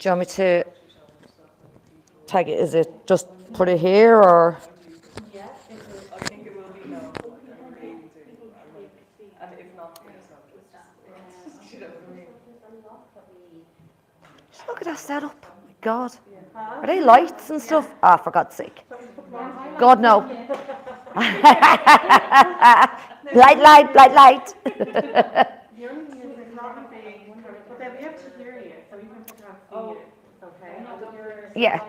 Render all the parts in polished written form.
you want me to tag it? Is it just put it here or? Yeah, I think it will be no. I really do. And if not, just you know what I mean. Just look at that setup. My God. Are they lights and stuff? Ah, for God's sake. God, no. Light. The only thing is it's not being, but then we have to hear you, so even if you can't see it, okay? Yeah.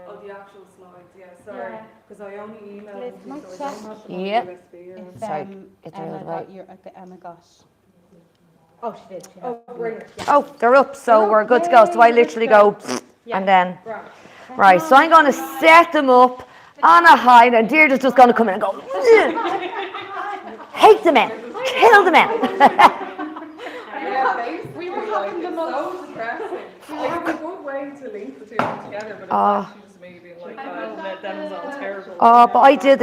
Oh, the actual slides, yeah, sorry. Because I only emailed Liz, them, might so I check don't have them on Yep. USB or if Sorry, get there out Emma of the way. got your, Emma got. Oh, she did. She has. Oh, great. Oh, they're up, so we're good to go. So I literally go, and then, right, so I'm going to set them up on a high, and Deirdre's just going to come in and go, hate the men, kill the men. Yeah, we were having the most so depressing. Like, it's a good way to link the two of them together, but it's actually just me being like, that was all terrible. But I did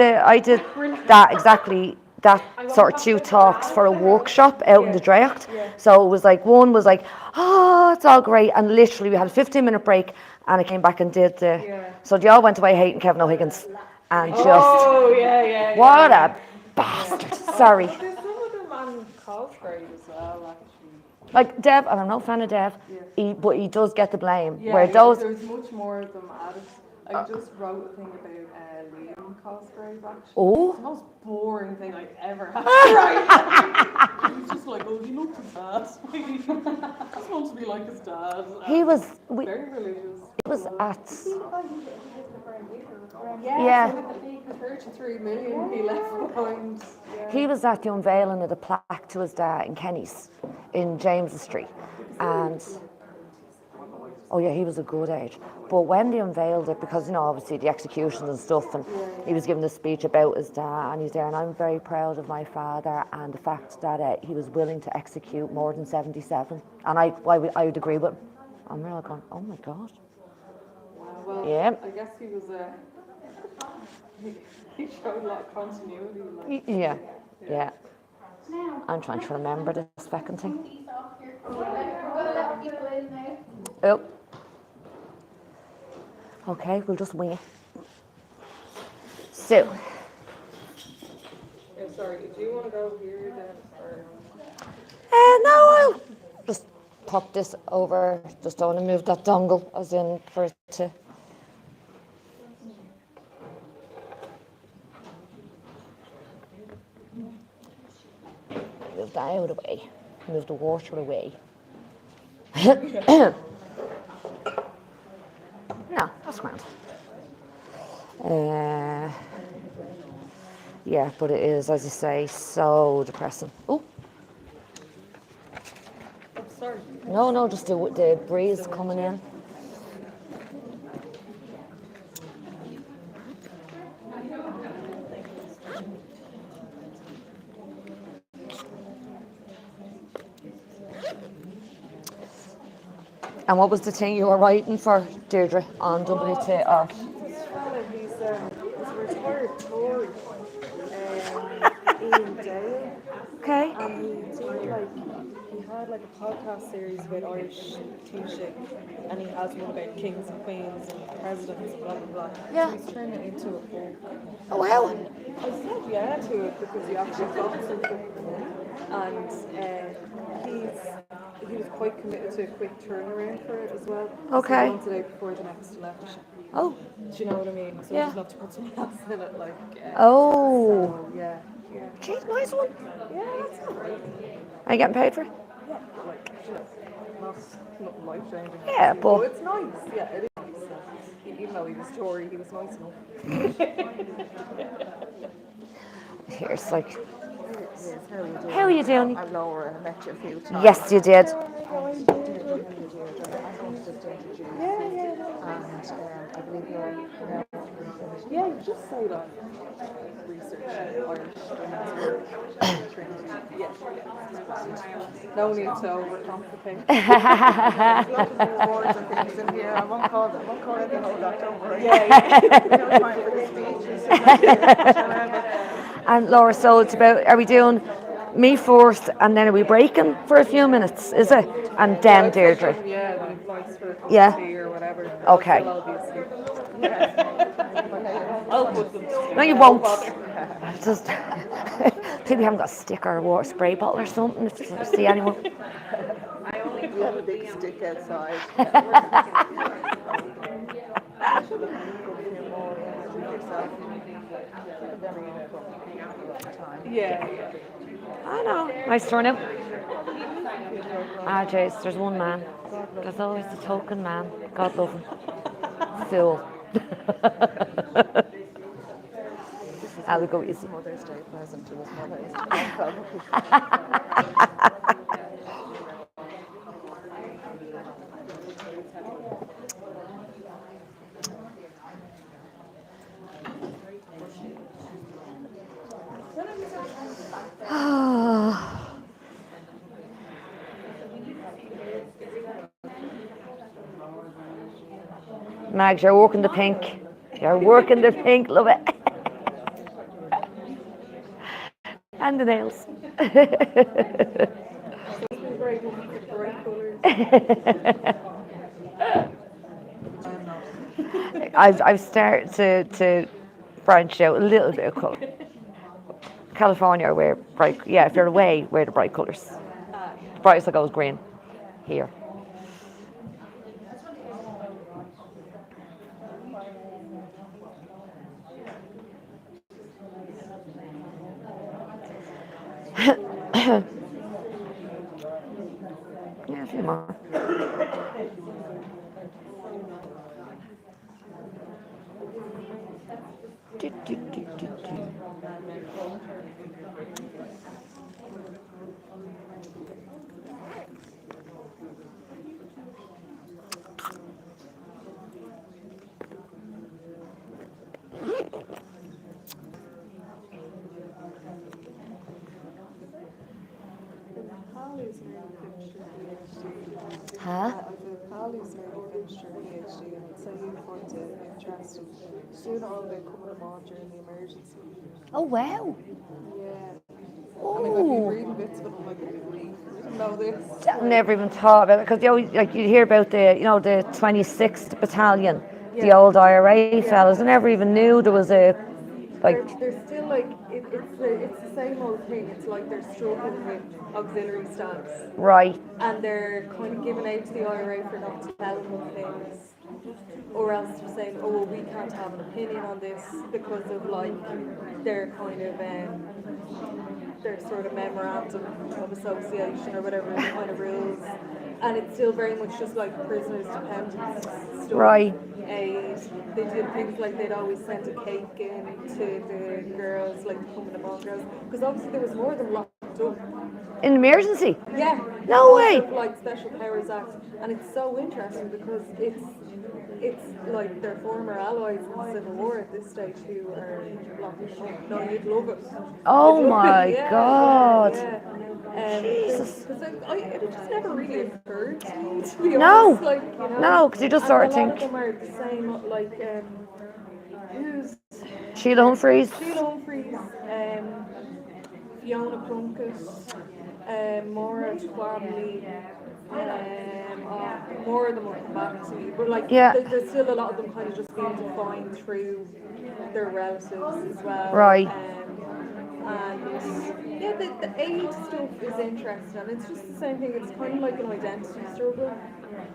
that exactly, that sort of 2 talks for a workshop out in the Dracht. So it was like, one was like, oh, it's all great, and literally we had a 15-minute break, and I came back and did so they all went away hating Kevin O'Higgins, and just, what a bastard, sorry. But there's some of them on Cosgrave as well, actually. Like Dev, and I'm not a fan of Dev, but he does get the blame. Yeah, where those, there's much more of them added. I just wrote a thing about Liam Cosgrave, actually. Oh. It's the most boring thing I've ever had to write. He's just like, oh, he looked his dad. Just wants to be like his dad. he was, Very religious. it was at, Yeah. So with the big 33 million he left behind. Yeah. he was at the unveiling of the plaque to his dad in Kenny's, in James's Street, and oh yeah, he was a good age. But when they unveiled it, because obviously the executions and stuff, and he was giving a speech about his dad, and he's there, and I'm very proud of my father and the fact that he was willing to execute more than 77, and I would agree with him. I'm really going, oh my God. Well, Yeah. I guess he was he showed a lot of continuity. Like. Yeah. I'm trying to remember this second thing. Oh. Okay, we'll just wing it. So. Yeah, sorry, do you want to go here then? Or? No, I'll just pop this over. Just don't want to move that dongle, as in for it to. Move that out of the way. Move the water away. No, that's grand. Yeah, but it is, as you say, so depressing. Oh. Sorry. No, just the breeze coming in. And what was the thing you were writing for, Deirdre, on WTR? This fella, he's a retired Tory, Ian Dale. Okay. And he had like a podcast series about Irish Taoiseach, and he has one about kings and queens and presidents and blah blah blah. Yeah. So he's turning it into a book. Oh, wow. I said yeah to it because he actually got something, and he was quite committed to a quick turnaround for it as well. Okay. So he wants it out before the next election. Oh. Do you know what I mean? So Yeah. he's not to put someone else in it, like. Oh. So, yeah. Geez, nice one. Yeah, that's all right. Are you getting paid for it? Yeah, like, not life changing. Yeah, but it's nice. Yeah, it is. Even though he was Tory, he was nice enough. here's like, Yes, how are you doing? I'm Laura. I met you a few times. Yes, you did. I'm going to just introduce you. And I believe you're. Yeah, you just say that. Research Irish Trinity. Yeah. No need to overcomplicate. Awards and things in here. I won't call the whole lot over. No time for speeches. And Laura, so it's about, are we doing me first and then are we breaking for a few minutes, is it? And then Deirdre. Yeah, the advice for Yeah. beer, forever. Okay. They'll all be asleep. I'll put them to sleep. No, you Don't won't. bother. Just maybe you haven't got a sticker or a water spray bottle or something. If you see anyone. We have a big stick outside. Yeah. I know. Nice turnout. Ah, jeez, there's one man. There's always the token man. God love him. Fool. I'll go easy. Mother's Day present to his mother. Mags, you're working the pink. You're working the pink, love it. And the nails. Bright colours. I've started to branch out a little bit of colour. California, wear bright. Yeah, if you're away, wear the bright colours. The brightest I go is green. Here. Yeah, a few more. Do, do, do, do, do. Huh? Holly's really finished her PhD and it's so you find it interesting. She's doing all of it coming on during the emergency. Oh wow. Yeah. Oh. And I've been reading bits of it, I'm like, I didn't know this. I've never even thought about it because you always, like, you hear about the 26th Battalion, the old IRA fellas. I never even knew there was a They're still like it's the same old thing. It's like they're struggling with auxiliary stamps, right. and they're kind of giving out to the IRA for not telling them things, or else they're saying, oh well, we can't have an opinion on this because of like their kind of their sort of memorandum of association or whatever kind of rules, and it's still very much just like prisoners' dependence stuff. Right. Aid. They did things like they'd always send a cake in to the girls, like the coming among girls, because obviously there was more than locked up. In emergency? Yeah. No because way. of, like Special Powers Act, and it's so interesting because it's like their former allies in the Civil War at this stage who are locking them up. No, you'd love it. Oh You'd love my it. Yeah, God. Yeah. Jesus. Because it just never really occurred to me, to be No. honest. Like, you know, No, because you just sort of a lot think of them are the same, like who's Sheila Humphreys. Sheila Humphreys, Fiona Plunkett, Maura Twombly, more of them will come back to me, but like Yeah. there's still a lot of them kind of just being defined through their relatives as well. Right. And yeah, the age stuff is interesting, and it's just the same thing. It's kind of like an identity struggle,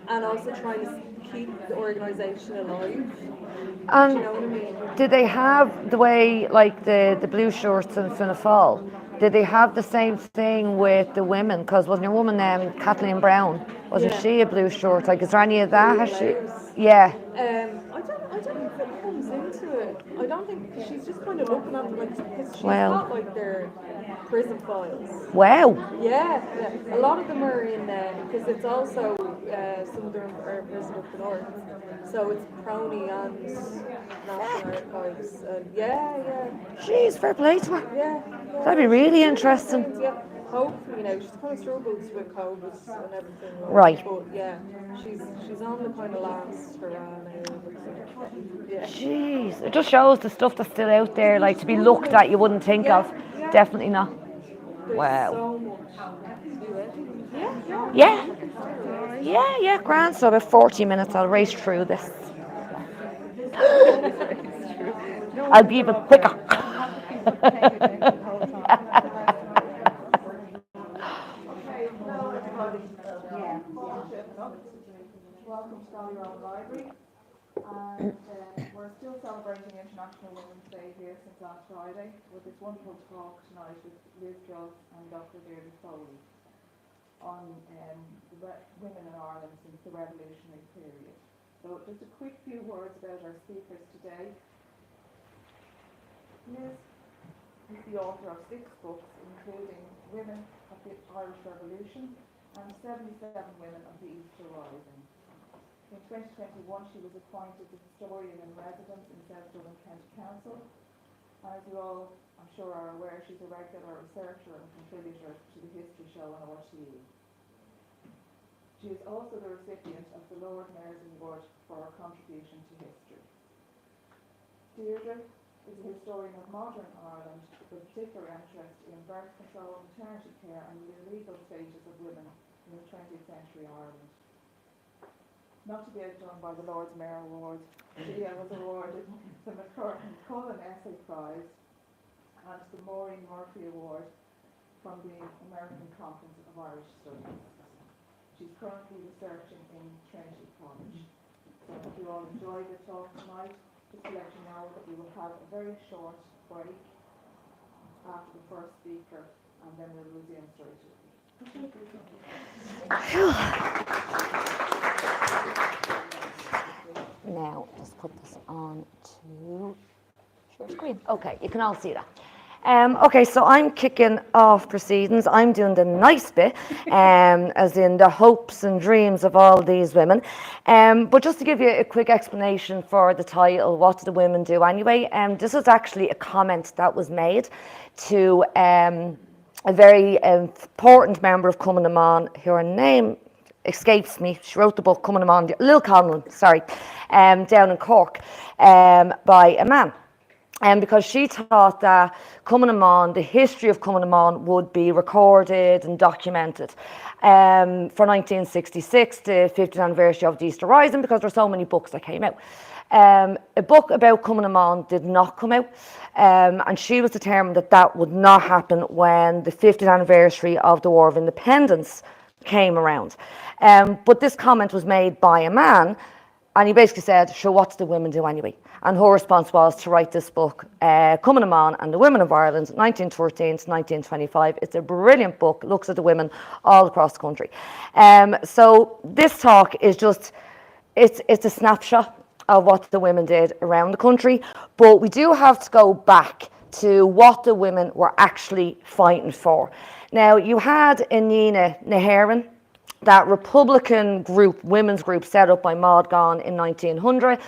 and also trying to keep the organisation alive. And Do you know what I mean? did they have the way, like the blue shorts in Fianna Fáil? Did they have the same thing with the women? Because wasn't your woman Kathleen Brown? Wasn't Yeah. she a blue short? Like, is there any of that? Has she? Blouse. Yeah. I don't know if it comes into it. I don't think she's just kind of looking at them like because she's Well. got like their prison files. Wow. Yeah, a lot of them are in because it's also some of them are in prison up the north, so it's Prony and National Archives. Yeah. Jeez, fair play to her. Yeah. That'd be really interesting. Yeah, hopefully, she's kind of struggles with COVID and everything. Right. But yeah, she's on the kind of last hurrah now. Yeah. Jeez, it just shows the stuff that's still out there, like to be looked at you wouldn't think of. Yeah. Definitely not. There's Wow. so much. Yeah, grand. So about 40 minutes, I'll race through this. I'll be even quicker. Welcome to Dublin Library. And we're still celebrating International Women's Day here since last Friday with this wonderful talk tonight with Liz Joss and Dr. Deirdre Foley on women in Ireland since the revolutionary period. So just a quick few words about our speakers today. Liz is the author of 6 books, including Women of the Irish Revolution and 77 Women of the Easter Rising. In 2021, she was appointed the historian in residence in South Dublin County Council. As you all, I'm sure, are aware, she's a regular researcher and contributor to the History Show on RTE. She is also the recipient of the Lord Mayor's Award for her contribution to history. Deirdre is a historian of modern Ireland with particular interest in birth control, maternity care and the legal status of women in the 20th century Ireland. Not to be outdone by the Lord Mayor Award, she was awarded the McCullen Essay Prize and the Maureen Murphy Award from the American Conference of Irish Studies. She's currently researching in Trinity College. So if you all enjoy the talk tonight, just to let you know that we will have a very short break after the first speaker, and then we'll resume straight away. Now, just put this on to share screen. Okay, you can all see that. Okay, so I'm kicking off proceedings. I'm doing the nice bit, as in the hopes and dreams of all these women. But just to give you a quick explanation for the title, what do the women do anyway? This was actually a comment that was made to a very important member of Cumann na Món, who her name escapes me. She wrote the book Cumann na Món, Lil Conlon, sorry, down in Cork, by a man. Because she thought that Cumann na Món, the history of Cumann na Món would be recorded and documented for 1966, the 50th anniversary of the Easter Rising, because there were so many books that came out. A book about Cumann na Món did not come out, and she was determined that that would not happen when the 50th anniversary of the War of Independence came around. But this comment was made by a man, and he basically said, sure, what do the women do anyway? And her response was to write this book, Cumann na Món and the Women of Ireland, 1913 to 1925. It's a brilliant book, looks at the women all across the country. So this talk is just, it's a snapshot of what the women did around the country, but we do have to go back to what the women were actually fighting for. Now, you had Inina Naharan, that Republican group, women's group set up by Maud Gonne in 1900.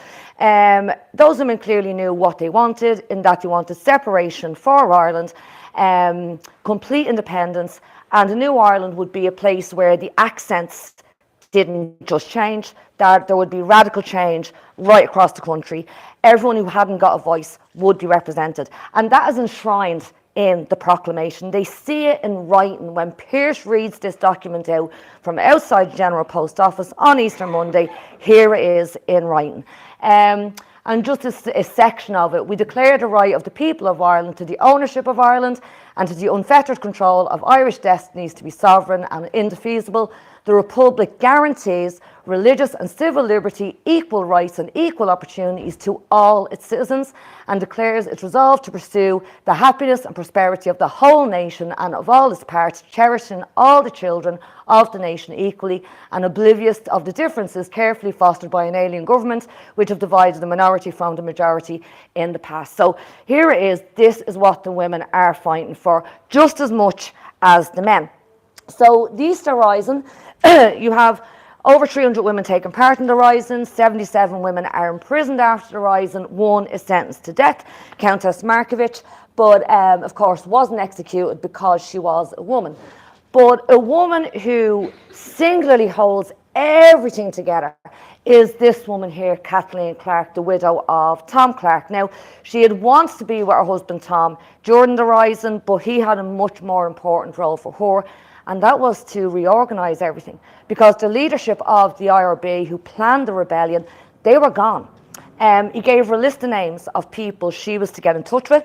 Those women clearly knew what they wanted, in that they wanted separation for Ireland, complete independence, and a new Ireland would be a place where the accents didn't just change, that there would be radical change right across the country. Everyone who hadn't got a voice would be represented. And that is enshrined in the proclamation. They see it in writing when Pearse reads this document out from outside the General Post Office on Easter Monday. Here it is in writing. And just a section of it, we declare the right of the people of Ireland to the ownership of Ireland and to the unfettered control of Irish destinies to be sovereign and indefeasible. The Republic guarantees religious and civil liberty, equal rights and equal opportunities to all its citizens, and declares its resolve to pursue the happiness and prosperity of the whole nation and of all its parts, cherishing all the children of the nation equally and oblivious of the differences carefully fostered by an alien government which have divided the minority from the majority in the past. So here it is. This is what the women are fighting for, just as much as the men. So the Easter Rising, you have over 300 women taking part in the Rising, 77 women are imprisoned after the Rising, one is sentenced to death, Countess Markievicz, but of course wasn't executed because she was a woman. But a woman who singularly holds everything together is this woman here, Kathleen Clark, the widow of Tom Clark. Now, she had wanted to be with her husband Tom during the rising, but he had a much more important role for her, and that was to reorganise everything, because the leadership of the IRB who planned the rebellion, they were gone. He gave her a list of names of people she was to get in touch with.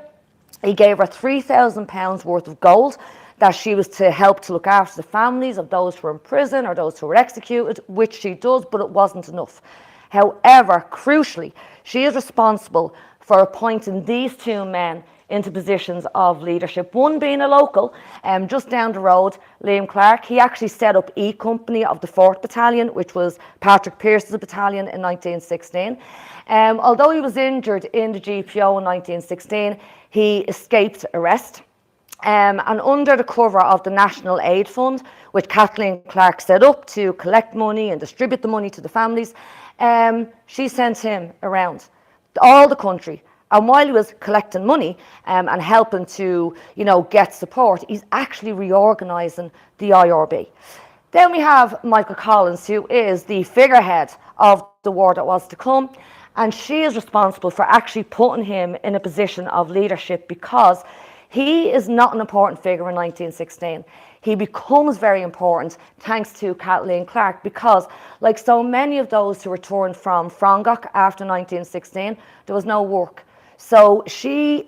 He gave her £3,000 worth of gold that she was to help to look after the families of those who were in prison or those who were executed, which she does, but it wasn't enough. However, crucially, she is responsible for appointing these two men into positions of leadership. One being a local, just down the road, Liam Clark. He actually set up E Company of the 4th Battalion, which was Patrick Pearse's battalion in 1916. Although he was injured in the GPO in 1916, he escaped arrest. And under the cover of the National Aid Fund, which Kathleen Clark set up to collect money and distribute the money to the families, she sent him around all the country. And while he was collecting money and helping to, get support, he's actually reorganising the IRB. Then we have Michael Collins, who is the figurehead of the war that was to come. And she is responsible for actually putting him in a position of leadership, because he is not an important figure in 1916. He becomes very important thanks to Kathleen Clark, because like so many of those who returned from Frongok after 1916, there was no work. So he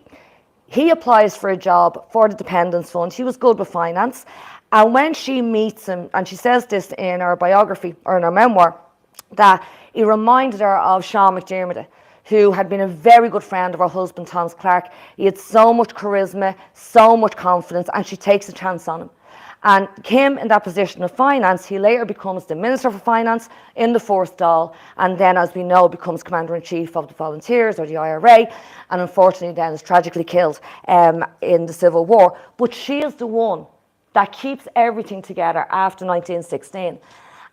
applies for a job for the Dependence Fund. He was good with finance. And when she meets him, and she says this in her biography or in her memoir, that he reminded her of Sean McDermott, who had been a very good friend of her husband, Thomas Clark. He had so much charisma, so much confidence, and she takes a chance on him. And him in that position of finance, he later becomes the Minister for Finance in the First Dáil, and then, as we know, becomes Commander-in-Chief of the Volunteers, or the IRA, and unfortunately then is tragically killed in the Civil War. But she is the one that keeps everything together after 1916.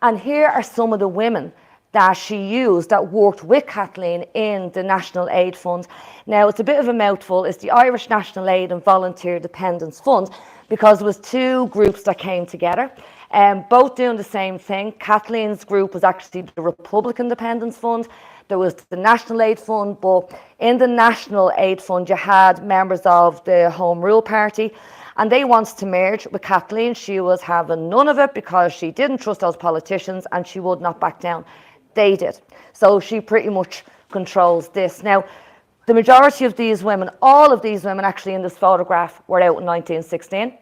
And here are some of the women that she used that worked with Kathleen in the National Aid Fund. Now, it's a bit of a mouthful. It's the Irish National Aid and Volunteer Dependence Fund, because it was two groups that came together, both doing the same thing. Kathleen's group was actually the Republican Dependence Fund. There was the National Aid Fund, but in the National Aid Fund, you had members of the Home Rule Party, and they wanted to merge with Kathleen. She was having none of it because she didn't trust those politicians and she would not back down. They did. So she pretty much controls this. Now, the majority of these women, all of these women actually in this photograph, were out in 1916.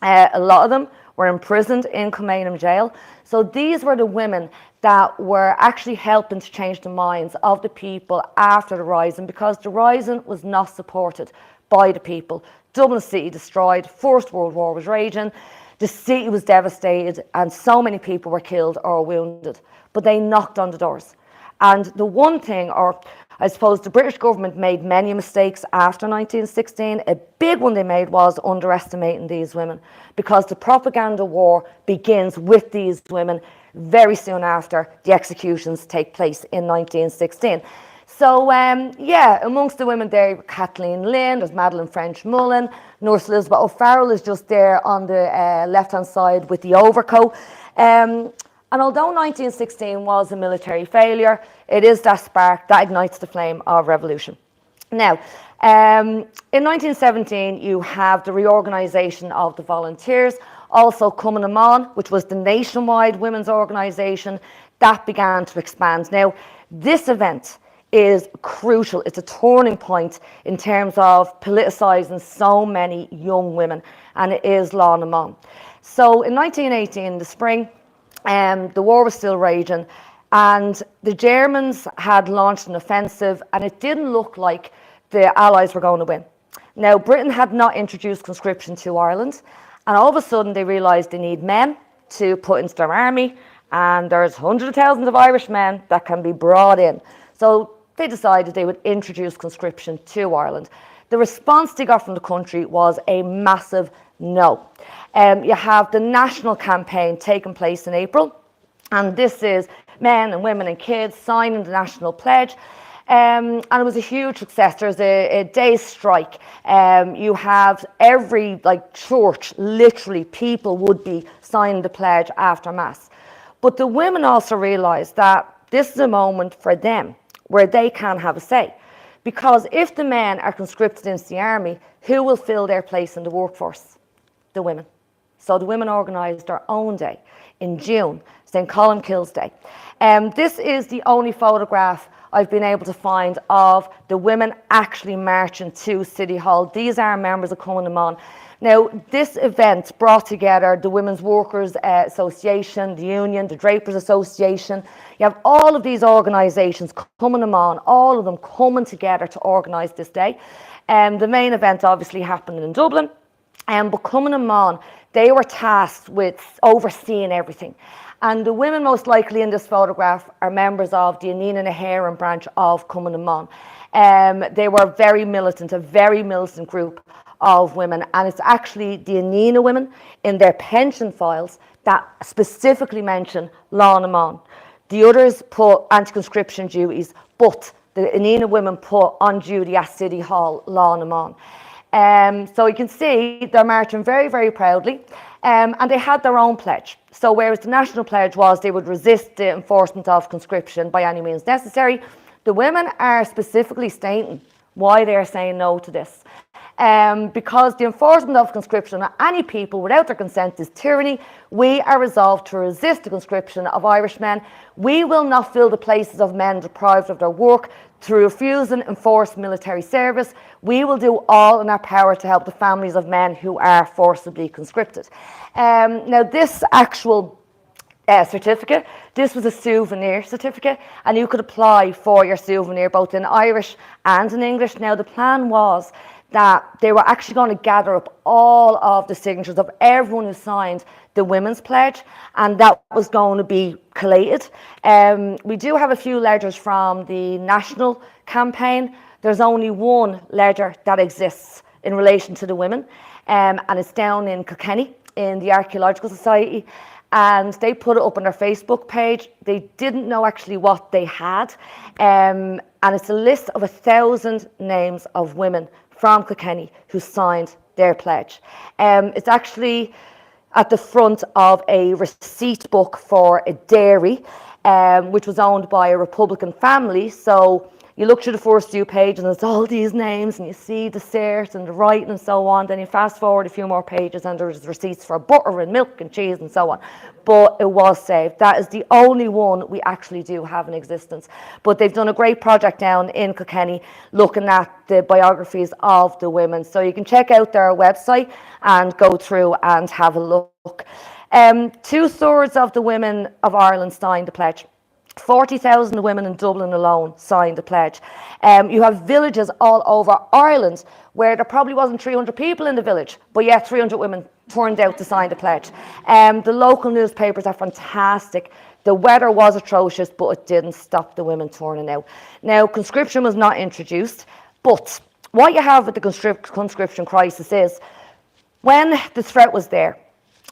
A lot of them were imprisoned in Kilmainham jail. So these were the women that were actually helping to change the minds of the people after the Rising, because the Rising was not supported by the people. Dublin City destroyed, First World War was raging, the city was devastated, and so many people were killed or wounded. But they knocked on the doors. And the one thing, or I suppose the British government made many mistakes after 1916. A big one they made was underestimating these women, because the propaganda war begins with these women very soon after the executions take place in 1916. So, amongst the women there, Kathleen Lynn, there's Madeleine French-Mullen, Nurse Elizabeth O'Farrell is just there on the left-hand side with the overcoat. And although 1916 was a military failure, it is that spark that ignites the flame of revolution. Now, in 1917, you have the reorganisation of the Volunteers, also Cumann on, which was the nationwide women's organisation, that began to expand. Now, this event is crucial. It's a turning point in terms of politicising so many young women, and it is Lá na Món. So in 1918, in the spring, the war was still raging, and the Germans had launched an offensive, and it didn't look like the Allies were going to win. Now, Britain had not introduced conscription to Ireland, and all of a sudden they realised they need men to put into their army, and there's hundreds of thousands of Irish men that can be brought in. So they decided they would introduce conscription to Ireland. The response they got from the country was a massive no. You have the national campaign taking place in April, and this is men and women and kids signing the national pledge, and it was a huge success. There's a day's strike. You have every church, literally people would be signing the pledge after mass. But the women also realised that this is a moment for them where they can have a say. Because if the men are conscripted into the army, who will fill their place in the workforce? The women. So the women organised their own day in June, St. Columkille's Day. This is the only photograph I've been able to find of the women actually marching to City Hall. These are members of Cumann na mBan. Now, this event brought together the Women's Workers Association, the Union, the Drapers Association. You have all of these organisations, Cumann na mBan, all of them coming together to organise this day. The main event obviously happened in Dublin, but Cumann na mBan, they were tasked with overseeing everything. And the women most likely in this photograph are members of the Anina na hÉireann branch of Cumann na mBan. They were very militant, a very militant group of women, and it's actually the Anina women in their pension files that specifically mention Lá na mBan. The others put anti-conscription duties, but the Anina women put on duty at City Hall Lá na mBan. So you can see they're marching very, very proudly, and they had their own pledge. So whereas the national pledge was they would resist the enforcement of conscription by any means necessary, the women are specifically stating why they're saying no to this. Because the enforcement of conscription on any people without their consent is tyranny, we are resolved to resist the conscription of Irish men. We will not fill the places of men deprived of their work through refusing enforced military service. We will do all in our power to help the families of men who are forcibly conscripted. Now, this actual certificate, this was a souvenir certificate, and you could apply for your souvenir both in Irish and in English. Now, the plan was that they were actually going to gather up all of the signatures of everyone who signed the Women's Pledge, and that was going to be collated. We do have a few ledgers from the national campaign. There's only one ledger that exists in relation to the women, and it's down in Kilkenny in the Archaeological Society, and they put it up on their Facebook page. They didn't know actually what they had, and it's a list of 1,000 names of women from Kilkenny who signed their pledge. It's actually at the front of a receipt book for a dairy, which was owned by a Republican family. So you look through the first few pages and there's all these names and you see the cert and the writing and so on. Then you fast forward a few more pages and there's receipts for butter and milk and cheese and so on. But it was saved. That is the only one we actually do have in existence. But they've done a great project down in Kilkenny looking at the biographies of the women. So you can check out their website and go through and have a look. 2/3 of the women of Ireland signed the pledge. 40,000 women in Dublin alone signed the pledge. You have villages all over Ireland where there probably wasn't 300 people in the village, but yet 300 women turned out to sign the pledge. The local newspapers are fantastic. The weather was atrocious, but it didn't stop the women turning out. Now, conscription was not introduced, but what you have with the conscription crisis is when the threat was there,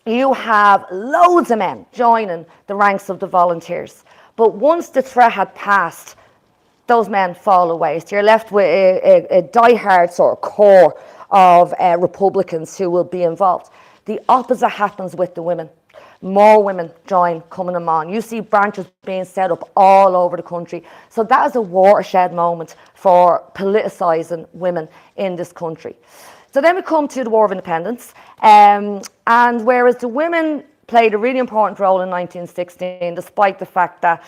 you have loads of men joining the ranks of the volunteers. But once the threat had passed, those men fall away. So you're left with a diehard sort of core of Republicans who will be involved. The opposite happens with the women. More women join Cumann na mBan. You see branches being set up all over the country. So that is a watershed moment for politicising women in this country. So then we come to the War of Independence. And whereas the women played a really important role in 1916, despite the fact that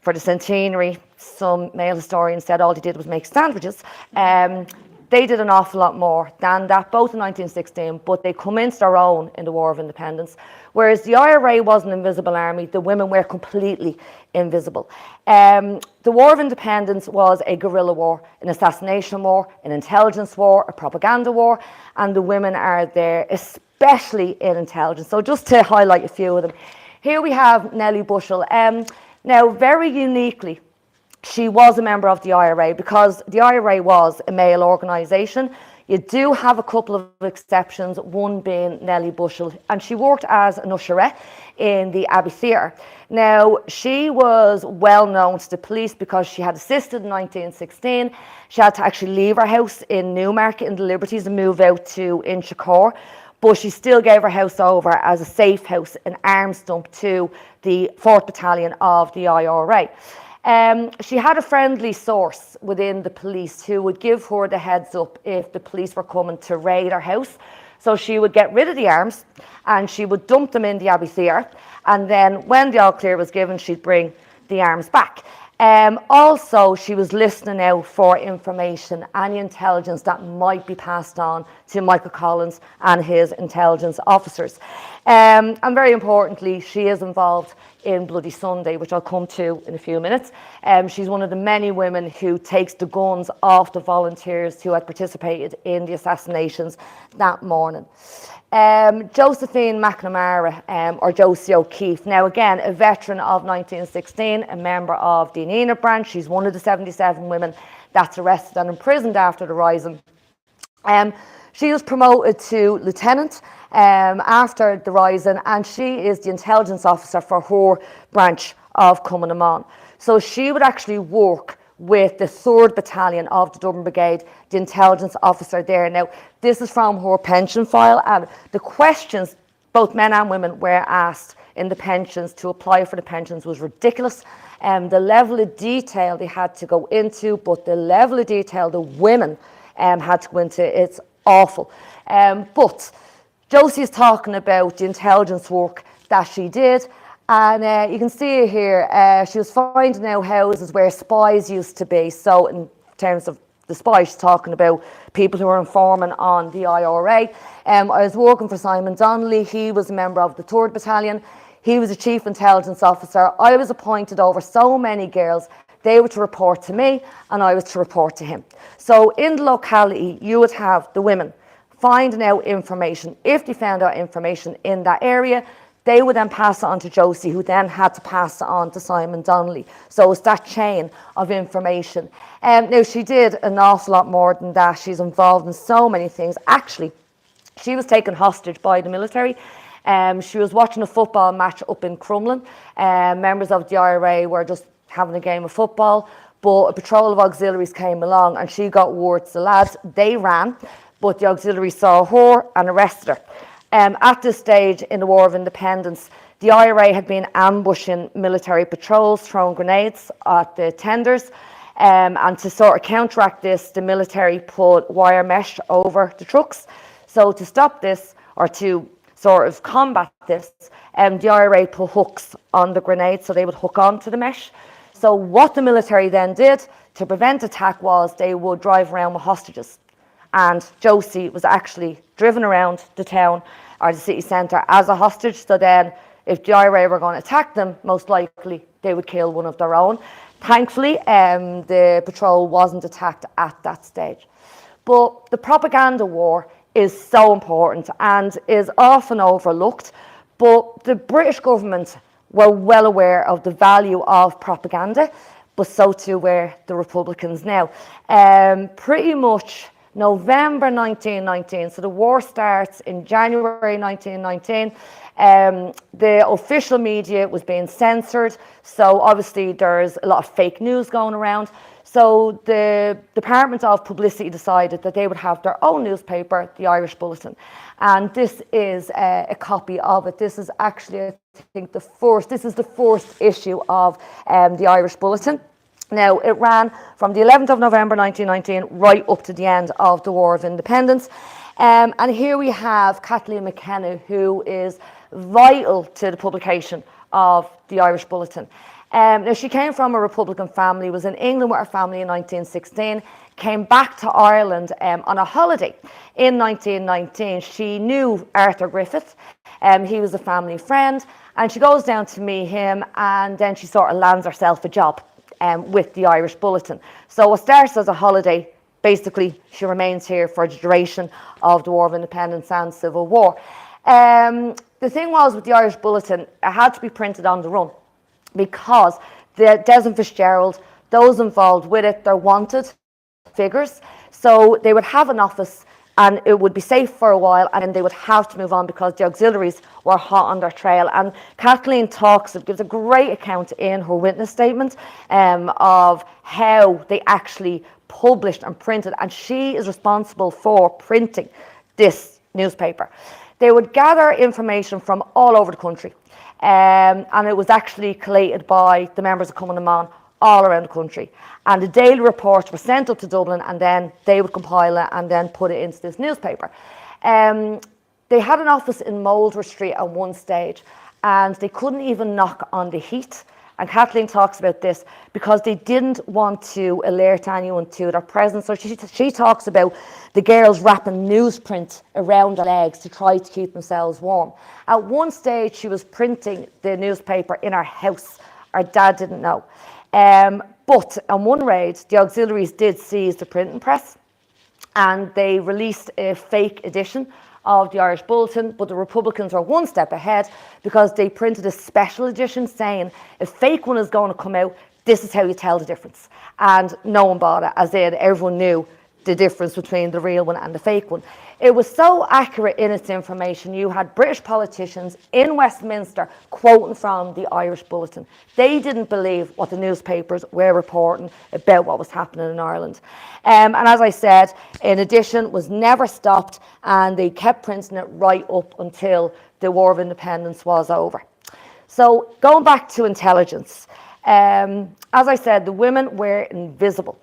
for the centenary, some male historians said all they did was make sandwiches. They did an awful lot more than that, both in 1916, but they come into their own in the War of Independence. Whereas the IRA was an invisible army, the women were completely invisible. The War of Independence was a guerrilla war, an assassination war, an intelligence war, a propaganda war, and the women are there, especially in intelligence. So just to highlight a few of them. Here we have Nellie Bushell. Now, very uniquely, she was a member of the IRA because the IRA was a male organisation. You do have a couple of exceptions, one being Nellie Bushell, and she worked as an usherette in the Abbey Theatre. Now, she was well known to the police because she had assisted in 1916. She had to actually leave her house in Newmarket in the Liberties and move out to Inchicore. but she still gave her house over as a safe house, an arms dump to the 4th Battalion of the IRA. She had a friendly source within the police who would give her the heads up if the police were coming to raid her house. So she would get rid of the arms and she would dump them in the Abbey Theatre, and then when the all clear was given, she'd bring the arms back. Also, she was listening out for information, any intelligence that might be passed on to Michael Collins and his intelligence officers. And very importantly, she is involved in Bloody Sunday, which I'll come to in a few minutes. She's one of the many women who takes the guns off the volunteers who had participated in the assassinations that morning. Josephine McNamara, or Josie O'Keefe, now again a veteran of 1916, a member of the Enena branch. She's one of the 77 women that's arrested and imprisoned after the rising. She was promoted to lieutenant after the rising, and she is the intelligence officer for her branch of Cumann. So she would actually work with the 3rd Battalion of the Dublin Brigade, the intelligence officer there. Now, this is from her pension file, and the questions both men and women were asked in the pensions to apply for the pensions was ridiculous. The level of detail they had to go into, but the level of detail the women had to go into, it's awful. But Josie is talking about the intelligence work that she did. And you can see here, she was finding out houses where spies used to be. So in terms of the spies, she's talking about people who were informing on the IRA. I was working for Simon Donnelly. He was a member of the 3rd Battalion. He was a chief intelligence officer. I was appointed over so many girls. They were to report to me and I was to report to him. So in the locality, you would have the women finding out information. If they found out information in that area, they would then pass it on to Josie, who then had to pass it on to Simon Donnelly. So it's that chain of information. Now, she did an awful lot more than that. She's involved in so many things. Actually, she was taken hostage by the military. She was watching a football match up in Crumlin. Members of the IRA were just having a game of football, but a patrol of auxiliaries came along and she got word to the lads. They ran, but the auxiliaries saw her and arrested her. At this stage in the War of Independence, the IRA had been ambushing military patrols, throwing grenades at the tenders, and to sort of counteract this, the military put wire mesh over the trucks. So to stop this, or to sort of combat this, the IRA put hooks on the grenades so they would hook onto the mesh. So what the military then did to prevent attack was they would drive around with hostages. And Josie was actually driven around the town or the city centre as a hostage. So then if the IRA were going to attack them, most likely they would kill one of their own. Thankfully, the patrol wasn't attacked at that stage. But the propaganda war is so important and is often overlooked. But the British government were well aware of the value of propaganda, but so too were the Republicans now. Pretty much November 1919, so the war starts in January 1919. The official media was being censored, so obviously there's a lot of fake news going around. So the Department of Publicity decided that they would have their own newspaper, the Irish Bulletin. And this is a copy of it. This is actually, I think, the first issue of the Irish Bulletin. Now, it ran from the 11th of November 1919 right up to the end of the War of Independence. And here we have Kathleen McKenna, who is vital to the publication of the Irish Bulletin. Now, she came from a Republican family, was in England with her family in 1916, came back to Ireland on a holiday in 1919. She knew Arthur Griffith, he was a family friend, and she goes down to meet him, and then she sort of lands herself a job with the Irish Bulletin. So it starts as a holiday. Basically, she remains here for the duration of the War of Independence and Civil War. The thing was with the Irish Bulletin, it had to be printed on the run because the Desmond Fitzgerald, those involved with it, they're wanted figures. So they would have an office and it would be safe for a while, and then they would have to move on because the auxiliaries were hot on their trail. And Kathleen gives a great account in her witness statement of how they actually published and printed, and she is responsible for printing this newspaper. They would gather information from all over the country, and it was actually collated by the members of Cumann na Món all around the country. And the daily reports were sent up to Dublin, and then they would compile it and then put it into this newspaper. They had an office in Moulder Street at one stage, and they couldn't even knock on the heat. And Kathleen talks about this because they didn't want to alert anyone to their presence. So she talks about the girls wrapping newsprint around their legs to try to keep themselves warm. At one stage, she was printing the newspaper in her house. Our dad didn't know. But on one raid, the auxiliaries did seize the printing press, and they released a fake edition of the Irish Bulletin, but the Republicans were one step ahead because they printed a special edition saying, if fake one is going to come out, this is how you tell the difference. And no one bought it, as in everyone knew the difference between the real one and the fake one. It was so accurate in its information. You had British politicians in Westminster quoting from the Irish Bulletin. They didn't believe what the newspapers were reporting about what was happening in Ireland. And as I said, in addition, was never stopped, and they kept printing it right up until the War of Independence was over. So going back to intelligence, as I said, the women were invisible.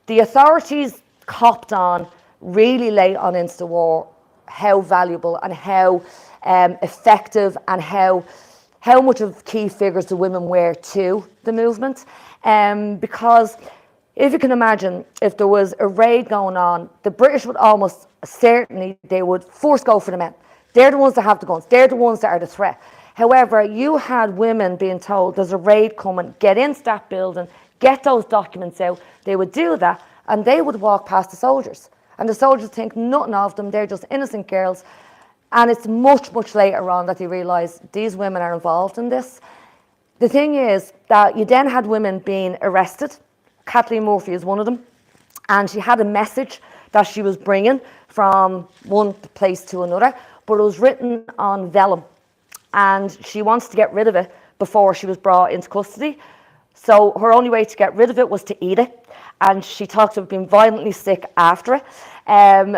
The authorities copped on really late on into the war how valuable and how effective and how much of key figures the women were to the movement. Because if you can imagine, if there was a raid going on, the British would almost certainly, they would first go for the men. They're the ones that have the guns. They're the ones that are the threat. However, you had women being told there's a raid coming, get into that building, get those documents out. They would do that, and they would walk past the soldiers. And the soldiers think nothing of them, they're just innocent girls. And it's much, much later on that they realise these women are involved in this. The thing is that you then had women being arrested. Kathleen Murphy is one of them. And she had a message that she was bringing from one place to another, but it was written on vellum. And she wants to get rid of it before she was brought into custody. So her only way to get rid of it was to eat it. And she talks about being violently sick after it.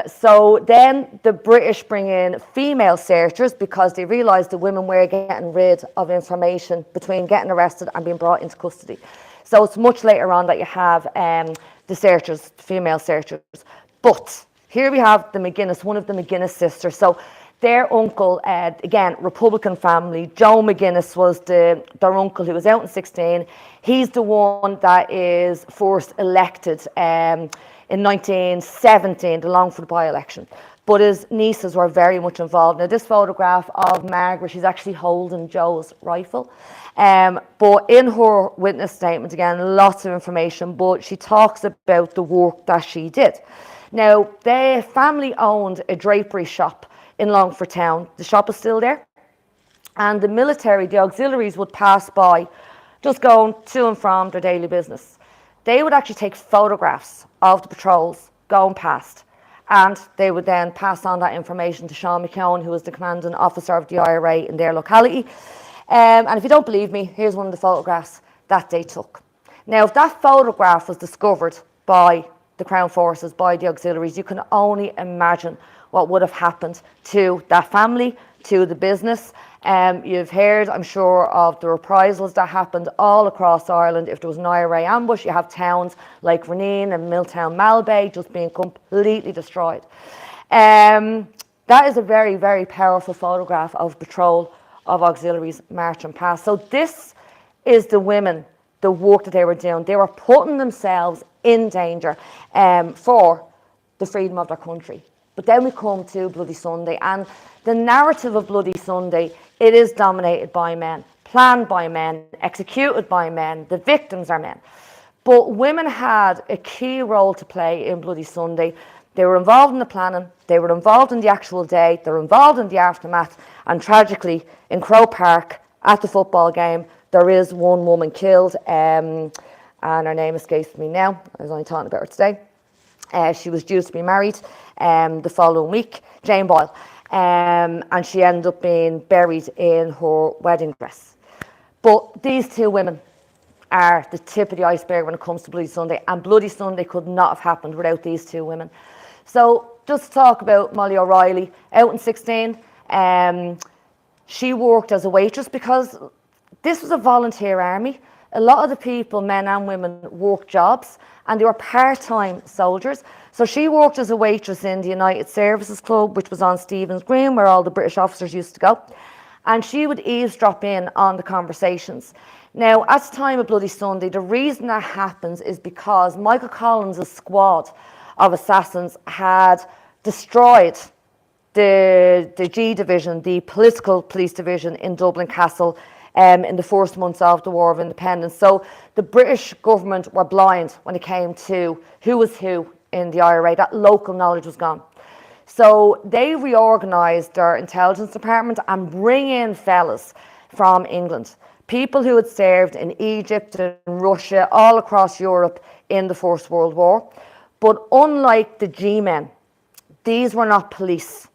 So then the British bring in female searchers because they realised the women were getting rid of information between getting arrested and being brought into custody. So it's much later on that you have the searchers, female searchers. But here we have the McGuinness, one of the McGuinness sisters. So their uncle, again, Republican family, Joe McGuinness was their uncle who was out in 16. He's the one that is first elected in 1917, the Longford by-election. But his nieces were very much involved. Now, this photograph of Margaret, she's actually holding Joe's rifle. But in her witness statement, again, lots of information, but she talks about the work that she did. Now, their family owned a drapery shop in Longford town. The shop is still there. And the military, the auxiliaries would pass by, just going to and from their daily business. They would actually take photographs of the patrols going past, and they would then pass on that information to Sean McKeown, who was the commanding officer of the IRA in their locality. And if you don't believe me, here's one of the photographs that they took. Now, if that photograph was discovered by the Crown Forces, by the auxiliaries, you can only imagine what would have happened to that family, to the business. You've heard, I'm sure, of the reprisals that happened all across Ireland. If there was an IRA ambush, you have towns like Reneen and Milltown Malbay just being completely destroyed. That is a very, very powerful photograph of patrol of auxiliaries marching past. So this is the women, the work that they were doing. They were putting themselves in danger for the freedom of their country. But then we come to Bloody Sunday, and the narrative of Bloody Sunday, it is dominated by men, planned by men, executed by men, the victims are men. But women had a key role to play in Bloody Sunday. They were involved in the planning, they were involved in the actual day, they were involved in the aftermath, and tragically, in Croke Park, at the football game, there is one woman killed, and her name escapes me now. I was only talking about her today. She was due to be married the following week, Jane Boyle, and she ended up being buried in her wedding dress. But these two women are the tip of the iceberg when it comes to Bloody Sunday, and Bloody Sunday could not have happened without these two women. So just to talk about Molly O'Reilly, out in 16, She worked as a waitress because this was a volunteer army. A lot of the people, men and women, worked jobs and they were part-time soldiers. So she worked as a waitress in the United Services Club, which was on Stephen's Green, where all the British officers used to go. And she would eavesdrop in on the conversations. Now, at the time of Bloody Sunday, the reason that happens is because Michael Collins' squad of assassins had destroyed the G Division, the political police division in Dublin Castle, in the first months of the War of Independence. So the British government were blind when it came to who was who in the IRA. That local knowledge was gone. So they reorganised their intelligence department and bring in fellas from England, people who had served in Egypt and Russia, all across Europe in the First World War. But unlike the G-men, these were not police.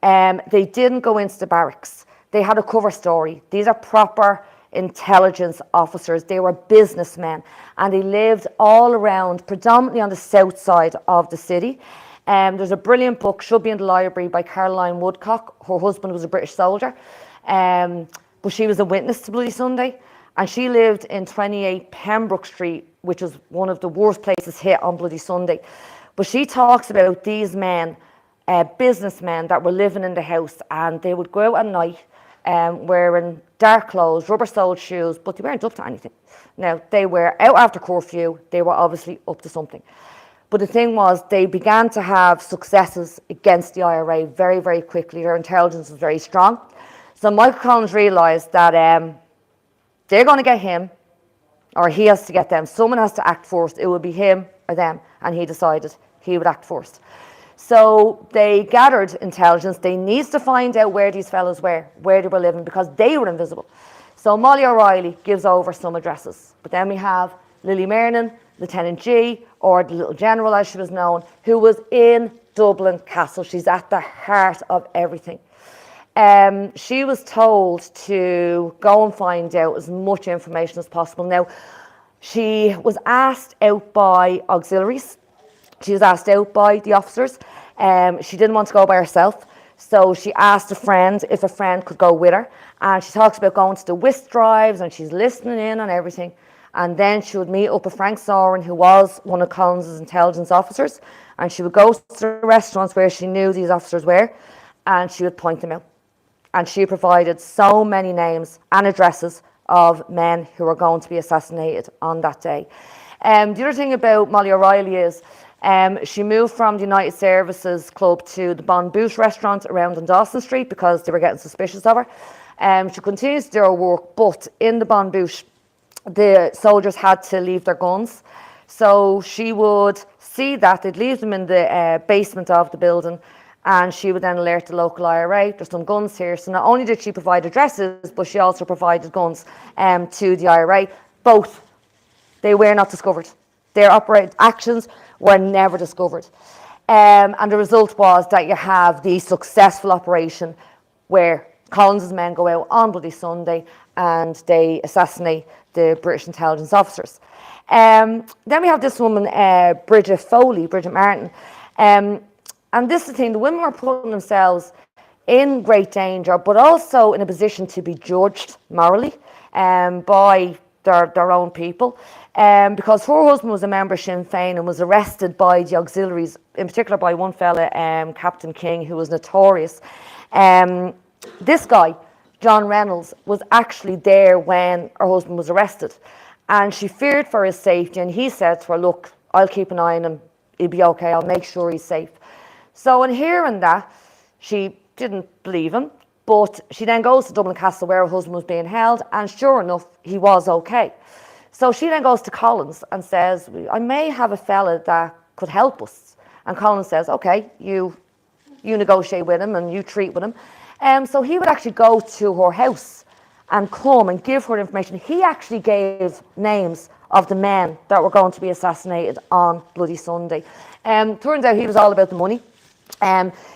They didn't go into the barracks. They had a cover story. These are proper intelligence officers. They were businessmen and they lived all around, predominantly on the south side of the city. There's a brilliant book, should be in the library, by Caroline Woodcock. Her husband was a British soldier, but she was a witness to Bloody Sunday, and she lived in 28 Pembroke Street, which is one of the worst places hit on Bloody Sunday. But she talks about these men, businessmen that were living in the house, and they would go out at night wearing dark clothes, rubber-soled shoes, but they weren't up to anything. Now, they were out after curfew. They were obviously up to something. But the thing was, they began to have successes against the IRA very, very quickly. Their intelligence was very strong. So Michael Collins realised that they're going to get him, or he has to get them. Someone has to act first. It would be him or them. And he decided he would act first. So they gathered intelligence. They needed to find out where these fellows were, where they were living, because they were invisible. So Molly O'Reilly gives over some addresses. But then we have Lily Mernon, Lieutenant G, or the Little General as she was known, who was in Dublin Castle. She's at the heart of everything. She was told to go and find out as much information as possible. Now, she was asked out by auxiliaries. She was asked out by the officers. She didn't want to go by herself, so she asked a friend if a friend could go with her. And she talks about going to the whist drives, and she's listening in on everything. And then she would meet up with Frank Soren, who was one of Collins' intelligence officers, and she would go to the restaurants where she knew these officers were, and she would point them out. And she provided so many names and addresses of men who were going to be assassinated on that day. The other thing about Molly O'Reilly is she moved from the United Services Club to the Bon Bouche restaurant around on Dawson Street because they were getting suspicious of her. She continues to do her work, but in the Bon Bouche, the soldiers had to leave their guns. So she would see that, they'd leave them in the basement of the building, and she would then alert the local IRA, there's some guns here. So not only did she provide addresses, but she also provided guns to the IRA. Both, they were not discovered. Their actions were never discovered. And the result was that you have the successful operation where Collins' men go out on Bloody Sunday and they assassinate the British intelligence officers. Then we have this woman, Bridget Martin. And this is the thing, the women were putting themselves in great danger, but also in a position to be judged morally by their own people. Because her husband was a member of Sinn Féin and was arrested by the auxiliaries, in particular by one fella, Captain King, who was notorious. This guy, John Reynolds, was actually there when her husband was arrested. And she feared for his safety, and he said to her, look, I'll keep an eye on him, he'll be okay, I'll make sure he's safe. So in hearing that, she didn't believe him, but she then goes to Dublin Castle where her husband was being held, and sure enough, he was okay. So she then goes to Collins and says, I may have a fella that could help us. And Collins says, okay, you negotiate with him and you treat with him. So he would actually go to her house and come and give her information. He actually gave names of the men that were going to be assassinated on Bloody Sunday. Turns out he was all about the money.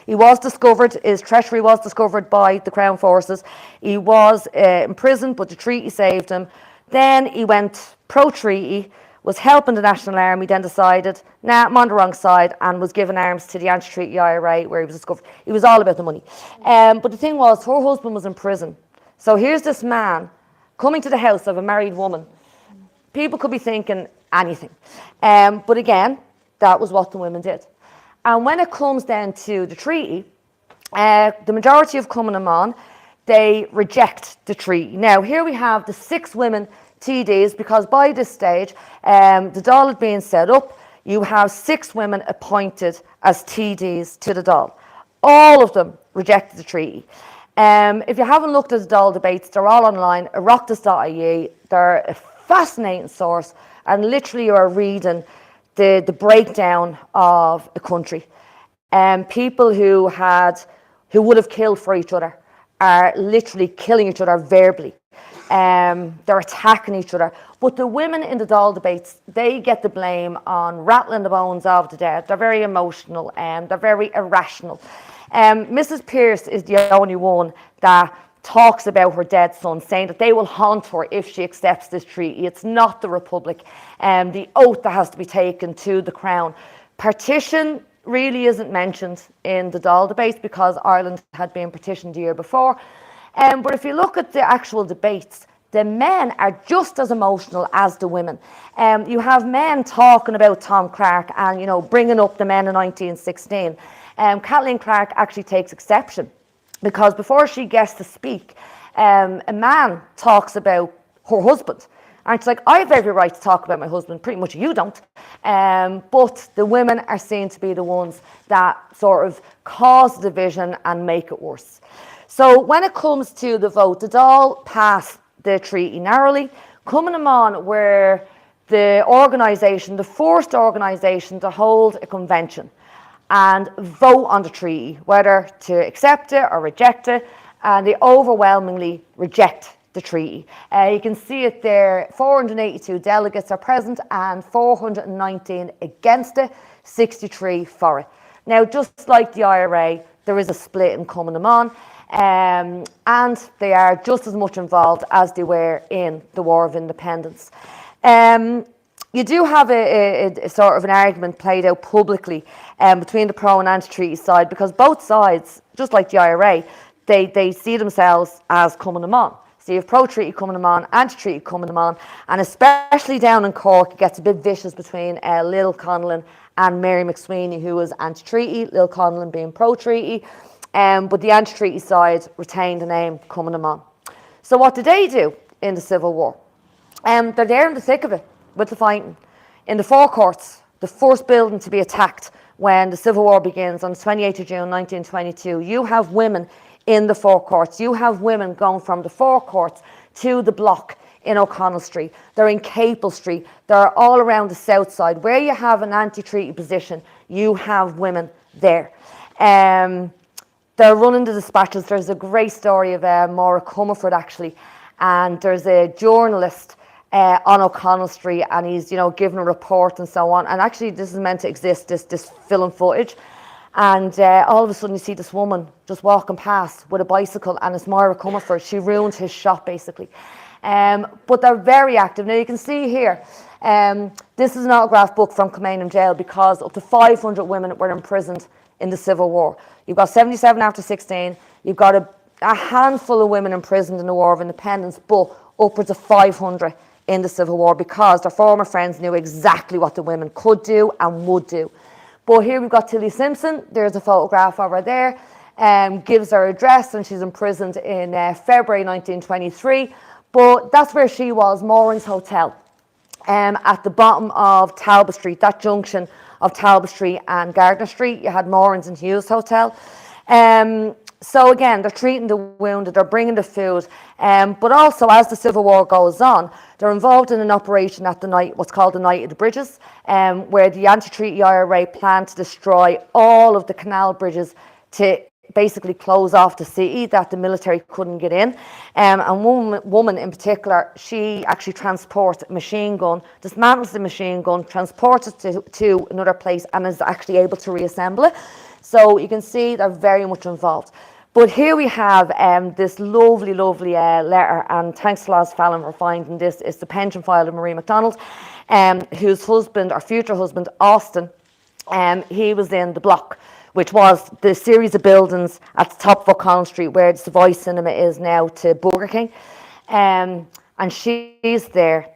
He was discovered, his treachery was discovered by the Crown Forces. He was imprisoned, but the treaty saved him. Then he went pro-treaty, was helping the National Army, then decided, nah, I'm on the wrong side, and was given arms to the anti-treaty IRA, where he was discovered. It was all about the money. But the thing was, her husband was in prison. So here's this man coming to the house of a married woman. People could be thinking anything. But again, that was what the women did. And when it comes down to the treaty, the majority of Cumann na mBan, they reject the treaty. Now, here we have the 6 women TDs, because by this stage, the Dáil had been set up. You have 6 women appointed as TDs to the Dáil. All of them rejected the treaty. If you haven't looked at the Dáil debates, they're all online, oireachtas.ie. They're a fascinating source, and literally you are reading the breakdown of a country. People who would have killed for each other are literally killing each other verbally. They're attacking each other. But the women in the Dáil debates, they get the blame on rattling the bones of the dead. They're very emotional and they're very irrational. Mrs. Pearce is the only one that talks about her dead son, saying that they will haunt her if she accepts this treaty. It's not the Republic. The oath that has to be taken to the Crown. Partition really isn't mentioned in the Dáil debates because Ireland had been partitioned the year before. But if you look at the actual debates, the men are just as emotional as the women. You have men talking about Tom Clark and, you know, bringing up the men in 1916. Kathleen Clark actually takes exception because before she gets to speak, a man talks about her husband. And it's like, I have every right to talk about my husband, pretty much you don't. But the women are seen to be the ones that sort of cause the division and make it worse. So when it comes to the vote, the Dáil passed the treaty narrowly. Cumann na mBan were the organisation, the first organisation to hold a convention and vote on the treaty, whether to accept it or reject it, and they overwhelmingly reject the treaty. You can see it there, 482 delegates are present and 419 against it, 63 for it. Now, just like the IRA, there is a split in Cumann na mBan, and they are just as much involved as they were in the War of Independence. You do have a sort of an argument played out publicly between the pro and anti-treaty side, because both sides, just like the IRA, they see themselves as Cumann na mBan. So you have pro-treaty Cumann na mBan, anti-treaty Cumann na mBan, and especially down in Cork, it gets a bit vicious between Lil Conlon and Mary McSweeney, who was anti-treaty, Lil Conlon being pro-treaty, but the anti-treaty side retained the name Cumann na mBan. So what did they do in the Civil War? They're there in the thick of it, with the fighting. In the forecourts, the first building to be attacked when the Civil War begins on the 28th of June 1922, you have women in the forecourts. You have women going from the forecourts to the block in O'Connell Street. They're in Capel Street. They're all around the south side. Where you have an anti-treaty position, you have women there. They're running the dispatches. There's a great story of Maura Comerford, actually, and there's a journalist on O'Connell Street, and he's, you know, giving a report and so on. And actually, this is meant to exist, this film footage. And all of a sudden, you see this woman just walking past with a bicycle, and it's Maura Comerford. She ruined his shop, basically. But they're very active. Now, you can see here, this is an autograph book from Kilmainham Jail, because up to 500 women were imprisoned in the Civil War. You've got 77 after 16. You've got a handful of women imprisoned in the War of Independence, but upwards of 500 in the Civil War, because their former friends knew exactly what the women could do and would do. But here we've got Tilly Simpson. There's a photograph of her there. Gives her address, and she's imprisoned in February 1923. But that's where she was, Moran's Hotel, at the bottom of Talbot Street, that junction of Talbot Street and Gardner Street. You had Moran's and Hughes Hotel. So again, they're treating the wounded, they're bringing the food, but also as the Civil War goes on, they're involved in an operation at the night, what's called the Night of the Bridges, where the anti-treaty IRA planned to destroy all of the canal bridges to basically close off the city, that the military couldn't get in. And one woman in particular, she actually transports a machine gun, dismantles the machine gun, transports it to another place, and is actually able to reassemble it. So you can see they're very much involved. But here we have this lovely, lovely letter, and thanks to Las Fallon for finding this. It's the pension file of Marie MacDonald. whose husband, or future husband, Austin, he was in the block, which was the series of buildings at the top of O'Connell Street where the Savoy Cinema is now to Burger King. And she's there,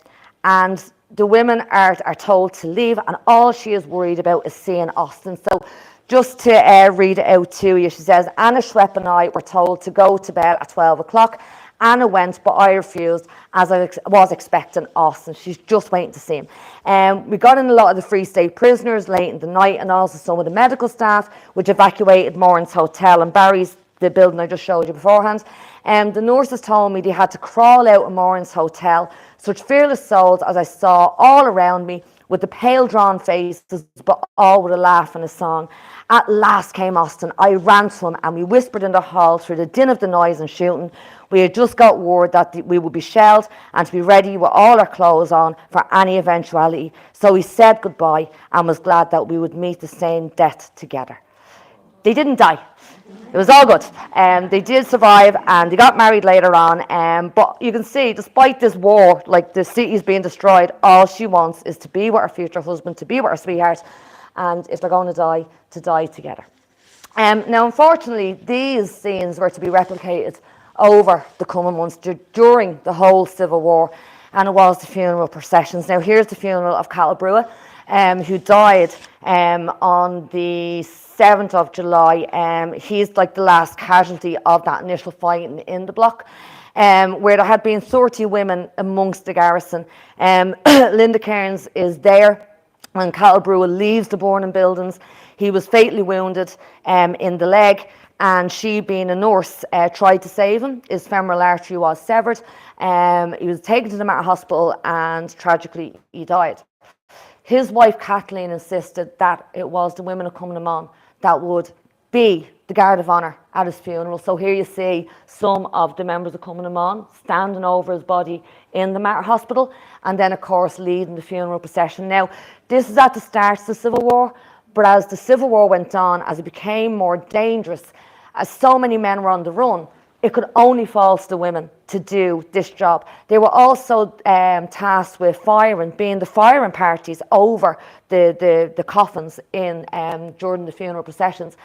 and the women are told to leave, and all she is worried about is seeing Austin. So just to read it out to you, she says, Anna Schwepp and I were told to go to bed at 12 o'clock. Anna went, but I refused, as I was expecting Austin. She's just waiting to see him. We got in a lot of the Free State prisoners late in the night, and also some of the medical staff, which evacuated Moran's Hotel and Barry's, the building I just showed you beforehand. The nurses told me they had to crawl out of Moran's Hotel. Such fearless souls as I saw all around me, with the pale drawn faces, but all with a laugh and a song. At last came Austin. I ran to him, and we whispered in the hall through the din of the noise and shooting. We had just got word that we would be shelled and to be ready with all our clothes on for any eventuality. So we said goodbye and was glad that we would meet the same death together. They didn't die. It was all good. They did survive, and they got married later on. But you can see, despite this war, like the city's being destroyed, all she wants is to be with her future husband, to be with her sweetheart, and if they're going to die together. Now, unfortunately, these scenes were to be replicated over the coming months during the whole Civil War, and it was the funeral processions. Now, here's the funeral of Cathal Brugha, who died on the 7th of July. He's like the last casualty of that initial fighting in the block, where there had been 30 women amongst the garrison. Linda Cairns is there when Cathal Brugha leaves the burning buildings. He was fatally wounded in the leg, and she, being a nurse, tried to save him. His femoral artery was severed. He was taken to the Mater Hospital, and tragically he died. His wife Kathleen insisted that it was the women of Cumnaman that would be the guard of honour at his funeral. So here you see some of the members of Cumnaman standing over his body in the Mater Hospital, and then of course leading the funeral procession. Now, this is at the start of the Civil War, but as the Civil War went on, as it became more dangerous, as so many men were on the run, it could only fall to the women to do this job. They were also tasked with being the firing parties over the coffins during the funeral processions.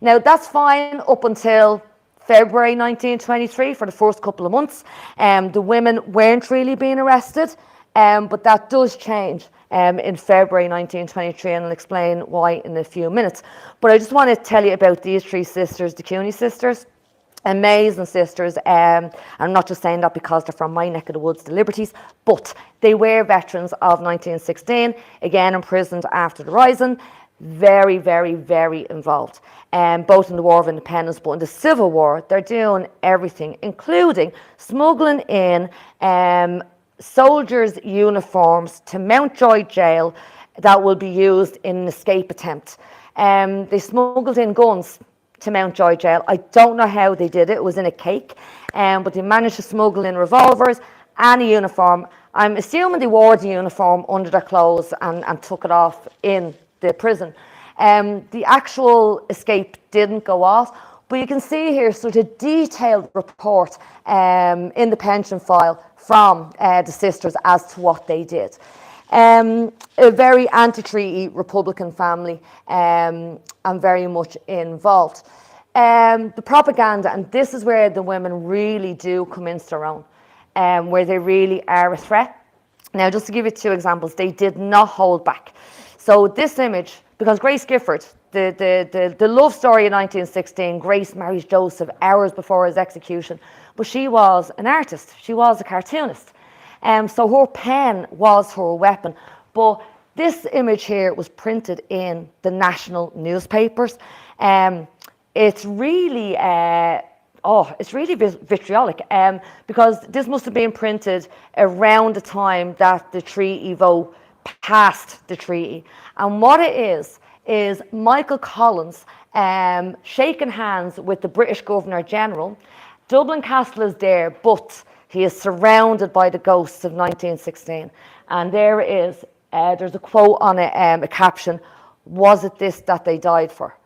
Now, that's fine up until February 1923 for the first couple of months. The women weren't really being arrested, but that does change in February 1923, and I'll explain why in a few minutes. But I just want to tell you about these three sisters, the Cooney sisters. Amazing sisters. I'm not just saying that because they're from my neck of the woods, the Liberties, but they were veterans of 1916, again imprisoned after the Rising. Very, very, very involved, both in the War of Independence, but in the Civil War, they're doing everything, including smuggling in soldiers' uniforms to Mountjoy Jail that will be used in an escape attempt. They smuggled in guns to Mountjoy Jail. I don't know how they did it. It was in a cake, but they managed to smuggle in revolvers and a uniform. I'm assuming they wore the uniform under their clothes and took it off in the prison. The actual escape didn't go off, but you can see here sort of detailed report in the pension file from the sisters as to what they did. A very anti-treaty Republican family, and very much involved. The propaganda, and this is where the women really do come into their own, where they really are a threat. Now, just to give you two examples, they did not hold back. So this image, because Grace Gifford, the love story in 1916, Grace marries Joseph hours before his execution, but she was an artist, she was a cartoonist. So her pen was her weapon. But this image here was printed in the national newspapers. It's really vitriolic, because this must have been printed around the time that the treaty vote passed the treaty. And what it is Michael Collins shaking hands with the British Governor General. Dublin Castle is there, but he is surrounded by the ghosts of 1916. And there it is. There's a quote on it, a caption, "Was it this that they died for?"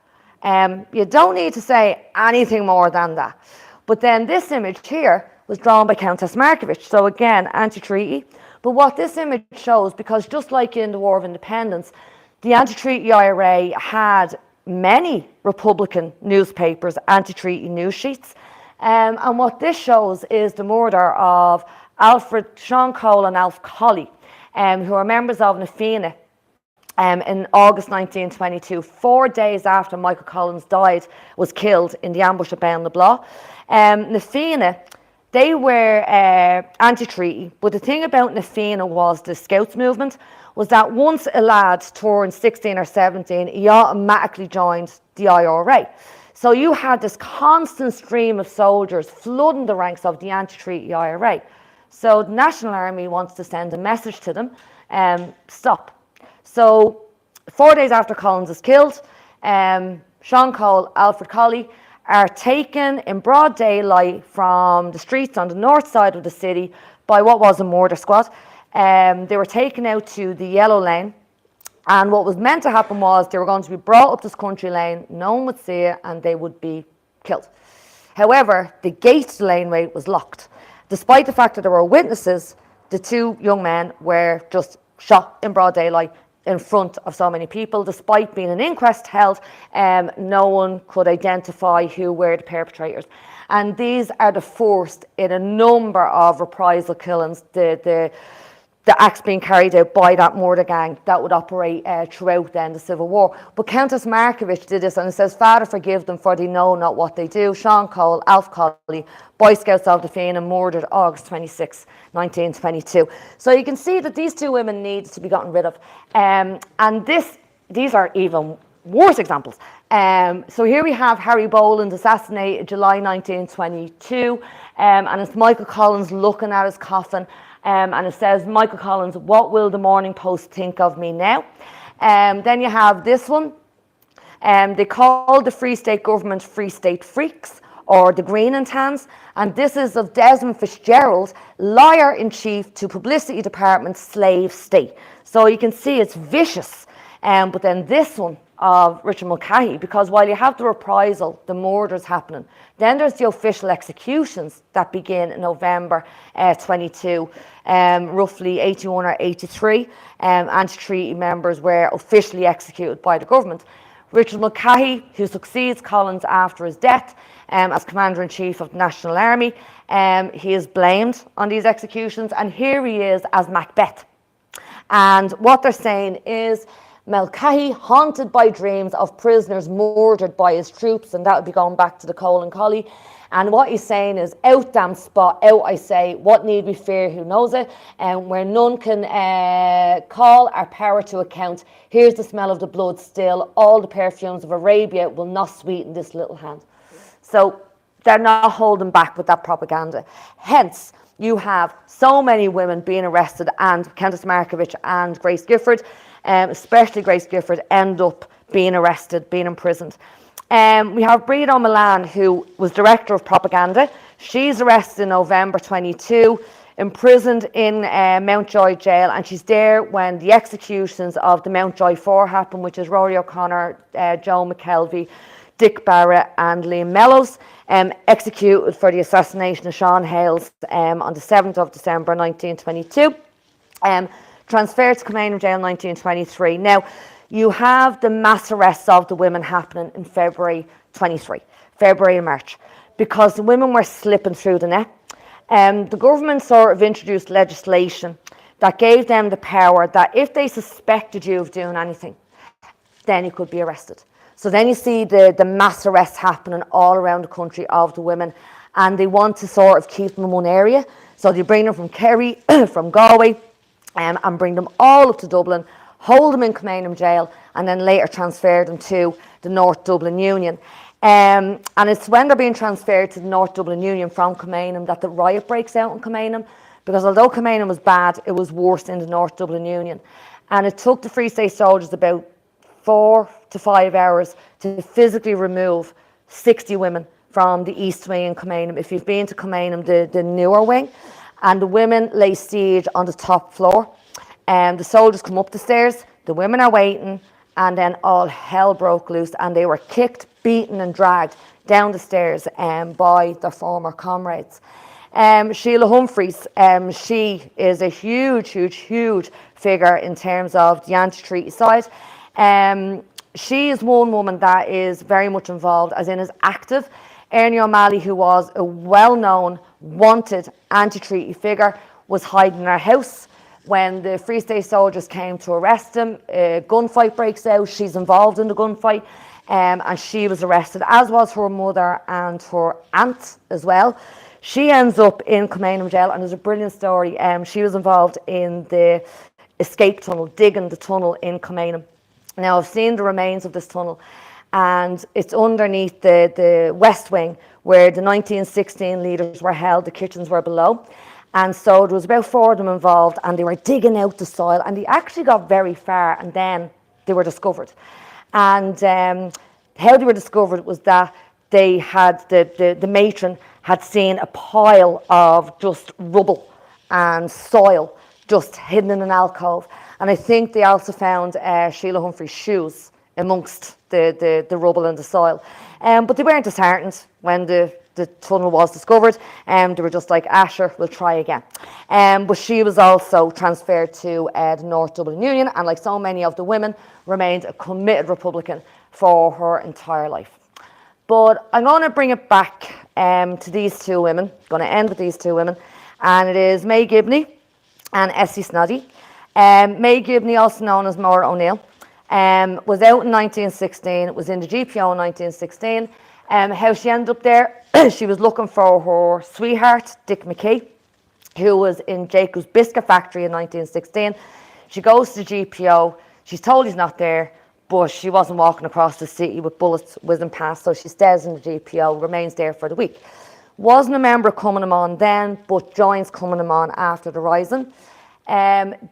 You don't need to say anything more than that. But then this image here was drawn by Countess Markievicz. So again, anti-treaty. But what this image shows, because just like in the War of Independence, the anti-treaty IRA had many Republican newspapers, anti-treaty news sheets. And what this shows is the murder of Sean Cole and Alf Colley, who are members of Na Fianna, in August 1922, 4 days after Michael Collins was killed in the ambush at Bound na Blah. Na Fianna, they were anti-treaty, but the thing about Na Fianna was the Scouts movement, was that once a lad turned 16 or 17, he automatically joined the IRA. So you had this constant stream of soldiers flooding the ranks of the anti-treaty IRA. So the National Army wants to send a message to them, stop. So 4 days after Collins is killed, Sean Cole, Alfred Colley are taken in broad daylight from the streets on the north side of the city by what was a murder squad. They were taken out to the Yellow Lane, and what was meant to happen was they were going to be brought up this country lane, no one would see it, and they would be killed. However, the gate to the laneway was locked. Despite the fact that there were witnesses, the two young men were just shot in broad daylight in front of so many people. Despite being an inquest held, no one could identify who were the perpetrators. And these are the first in a number of reprisal killings, the acts being carried out by that murder gang that would operate throughout then the Civil War. But Countess Markievicz did this, and it says, Father, forgive them, for they know not what they do. Sean Cole, Alf Colley, Boy Scouts of the Fianna, murdered August 26, 1922. So you can see that these two women need to be gotten rid of. And these are even worse examples. So here we have Harry Boland assassinated July 1922, and it's Michael Collins looking at his coffin. And it says, Michael Collins, what will the Morning Post think of me now? Then you have this one. They called the Free State government Free State freaks, or the Green and Tans. And this is of Desmond Fitzgerald, liar-in-chief to Publicity Department slave state. So you can see it's vicious. But then this one of Richard Mulcahy, because while you have the reprisal, the murders happening, then there's the official executions that begin in November 22. Roughly 81 or 83 anti-treaty members were officially executed by the government. Richard Mulcahy, who succeeds Collins after his death as Commander-in-Chief of the National Army, he is blamed on these executions, and here he is as Macbeth. And what they're saying is, Mulcahy, haunted by dreams of prisoners murdered by his troops, and that would be going back to the Cole and Colley. And what he's saying is, out damn spot, out I say, what need we fear, who knows it? And where none can call our power to account, here's the smell of the blood still, all the perfumes of Arabia will not sweeten this little hand. So they're not holding back with that propaganda. Hence, you have so many women being arrested, and Countess Markievicz and Grace Gifford, especially Grace Gifford, end up being arrested, being imprisoned. We have Bríd O'Mullane, who was Director of Propaganda. She's arrested in November 22, imprisoned in Mountjoy Jail, and she's there when the executions of the Mountjoy Four happen, which is Rory O'Connor, Joe McKelvey, Dick Barrett and Liam Mellows, executed for the assassination of Sean Hales on the 7th of December 1922. Transferred to Kilmainham Jail in 1923. Now, you have the mass arrests of the women happening in February 23, February and March, because the women were slipping through the net. The government sort of introduced legislation that gave them the power that if they suspected you of doing anything, then you could be arrested. So then you see the mass arrests happening all around the country of the women, and they want to sort of keep them in one area. So they bring them from Kerry, from Galway, and bring them all up to Dublin, hold them in Kilmainham Jail, and then later transfer them to the North Dublin Union. And it's when they're being transferred to the North Dublin Union from Kilmainham that the riot breaks out in Kilmainham, because although Kilmainham was bad, it was worse in the North Dublin Union. And it took the Free State soldiers about 4 to 5 hours to physically remove 60 women from the East Wing in Kilmainham. If you've been to Kilmainham, the newer wing, and the women lay siege on the top floor. And the soldiers come up the stairs, the women are waiting, and then all hell broke loose, and they were kicked, beaten and dragged down the stairs by their former comrades. Sheila Humphreys, she is a huge figure in terms of the anti-treaty side. She is one woman that is very much involved, as in is active. Ernie O'Malley, who was a well-known, wanted anti-treaty figure, was hiding in her house. When the Free State soldiers came to arrest him, a gunfight breaks out. She's involved in the gunfight, and she was arrested, as was her mother and her aunt as well. She ends up in Kilmainham jail, and there's a brilliant story. She was involved in the escape tunnel, digging the tunnel in Kilmainham. Now, I've seen the remains of this tunnel, and it's underneath the West Wing, where the 1916 leaders were held. The kitchens were below. And so there was about 4 of them involved, and they were digging out the soil, and they actually got very far, and then they were discovered. And how they were discovered was that they had, the matron had seen a pile of just rubble and soil just hidden in an alcove. And I think they also found Sheila Humphrey's shoes amongst the rubble and the soil. But they weren't disheartened when the tunnel was discovered. They were just like, Asher, we'll try again. But she was also transferred to the North Dublin Union, and like so many of the women, remained a committed Republican for her entire life. But I'm going to bring it back to these 2 women. I'm going to end with these 2 women, and it is May Gibney and Essie Snoddy. May Gibney, also known as Maura O'Neill, was out in 1916, was in the GPO in 1916. How she ended up there, she was looking for her sweetheart, Dick McKee, who was in Jacob's Biscuit Factory in 1916. She goes to the GPO, she's told he's not there, but she wasn't walking across the city with bullets whizzing past, so she stays in the GPO, remains there for the week. Wasn't a member of Cumann na mBan then, but joins Cumann na mBan after the Rising.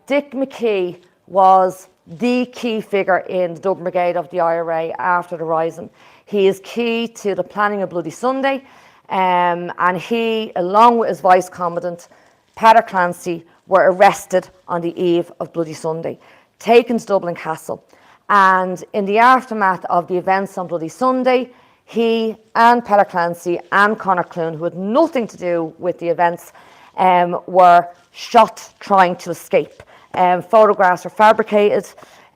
Dick McKee was the key figure in the Dublin Brigade of the IRA after the Rising. He is key to the planning of Bloody Sunday, and he, along with his vice commandant, Peadar Clancy, were arrested on the eve of Bloody Sunday, taken to Dublin Castle. And in the aftermath of the events on Bloody Sunday, he and Peadar Clancy and Conor Clune, who had nothing to do with the events, were shot trying to escape. Photographs were fabricated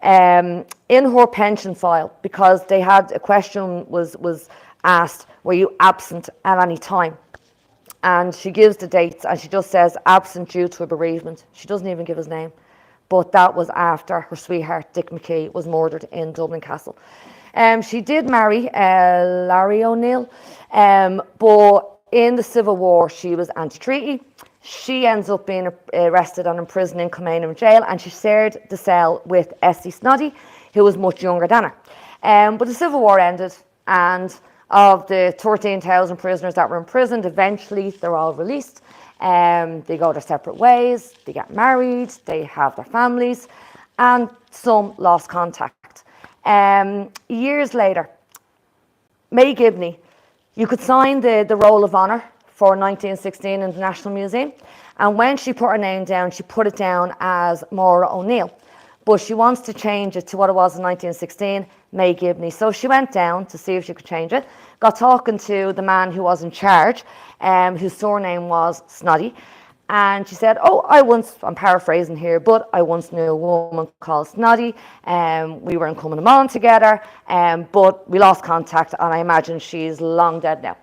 in her pension file, because they had a question was asked, were you absent at any time? And she gives the dates, and she just says absent due to a bereavement. She doesn't even give his name. But that was after her sweetheart, Dick McKee, was murdered in Dublin Castle. She did marry Larry O'Neill, but in the Civil War, she was anti-treaty. She ends up being arrested and imprisoned in Kilmainham jail, and she shared the cell with Essie Snoddy, who was much younger than her. But the Civil War ended, and of the 13,000 prisoners that were imprisoned, eventually they're all released. They go their separate ways, they get married, they have their families, and some lost contact. Years later, May Gibney, you could sign the Roll of Honour for 1916 in the National Museum, and when she put her name down, she put it down as Maura O'Neill, but she wants to change it to what it was in 1916, May Gibney. So she went down to see if she could change it, got talking to the man who was in charge, whose surname was Snoddy, and she said, I'm paraphrasing here, but I once knew a woman called Snoddy, we were in Cumann na mBan together, but we lost contact, and I imagine she's long dead now.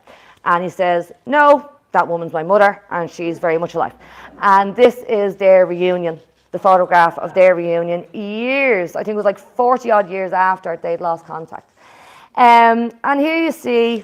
And he says, no, that woman's my mother, and she's very much alive. And this is their reunion, the photograph of their reunion, years, I think it was like 40 odd years after they'd lost contact. And here you see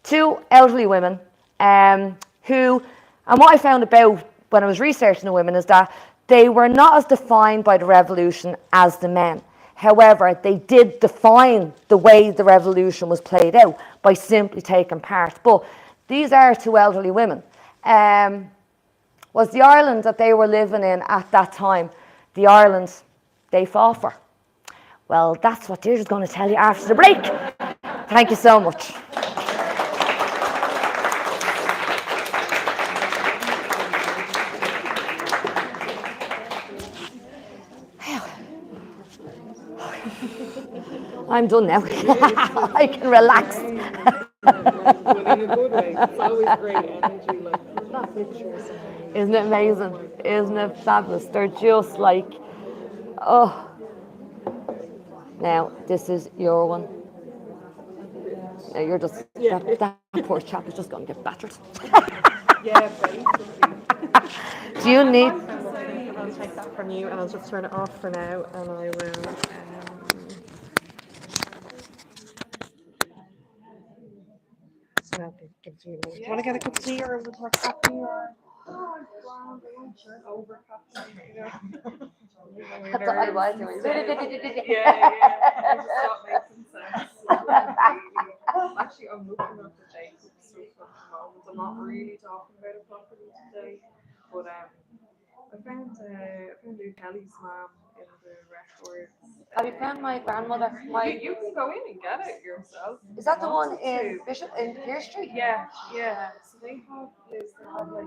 2 elderly women who, and what I found about when I was researching the women is that they were not as defined by the revolution as the men. However, they did define the way the revolution was played out by simply taking part. But these are 2 elderly women. Was the Ireland that they were living in at that time the Ireland they fought for? Well, that's what Deirdre's going to tell you after the break. Thank you so much. I'm done now. I can relax. in a good way. It's always great energy. Like That picture is Isn't it amazing? Isn't it fabulous? They're just like, oh. Now, this is your one. Now, you're just, that poor chap is just going to get battered. yeah, basically. Do you need, I'll take that from you, and I'll just turn it off for now, and I will. So gives you. Do you want to get a cup of tea or would you like coffee or? Over coffee, that's what I was doing. yeah. It just not making sense. Actually, I'm looking at the Jacob stuff at the moment. I'm not really talking about it properly today, but I found Lou Kelly's mom in the records. Have you found my grandmother? You can go in and get it yourself. Is that the one in Bishop in Pier Street? Yeah. So they have like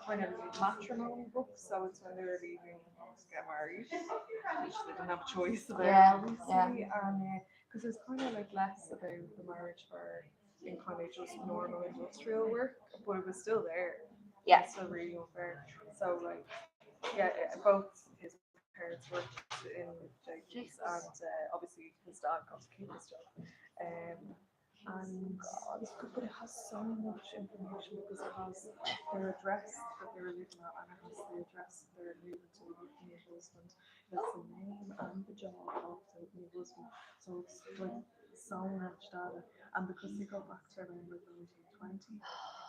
kind of matrimony books. So it's when they were leaving to get married, which they didn't have a choice about, obviously. And because it's kind of like less about the marriage part in kind of just normal industrial work, but it was still there. Yeah. It's still really unfair. So like, yeah, both his parents worked in Jacobs, and obviously his dad got to keep his job. And but it has so much information because it has their address that they were living at, and it has the address that they're moving to with my husband. It's the name and the job of my husband. So it's like so much data, and because they go back to around like 1920,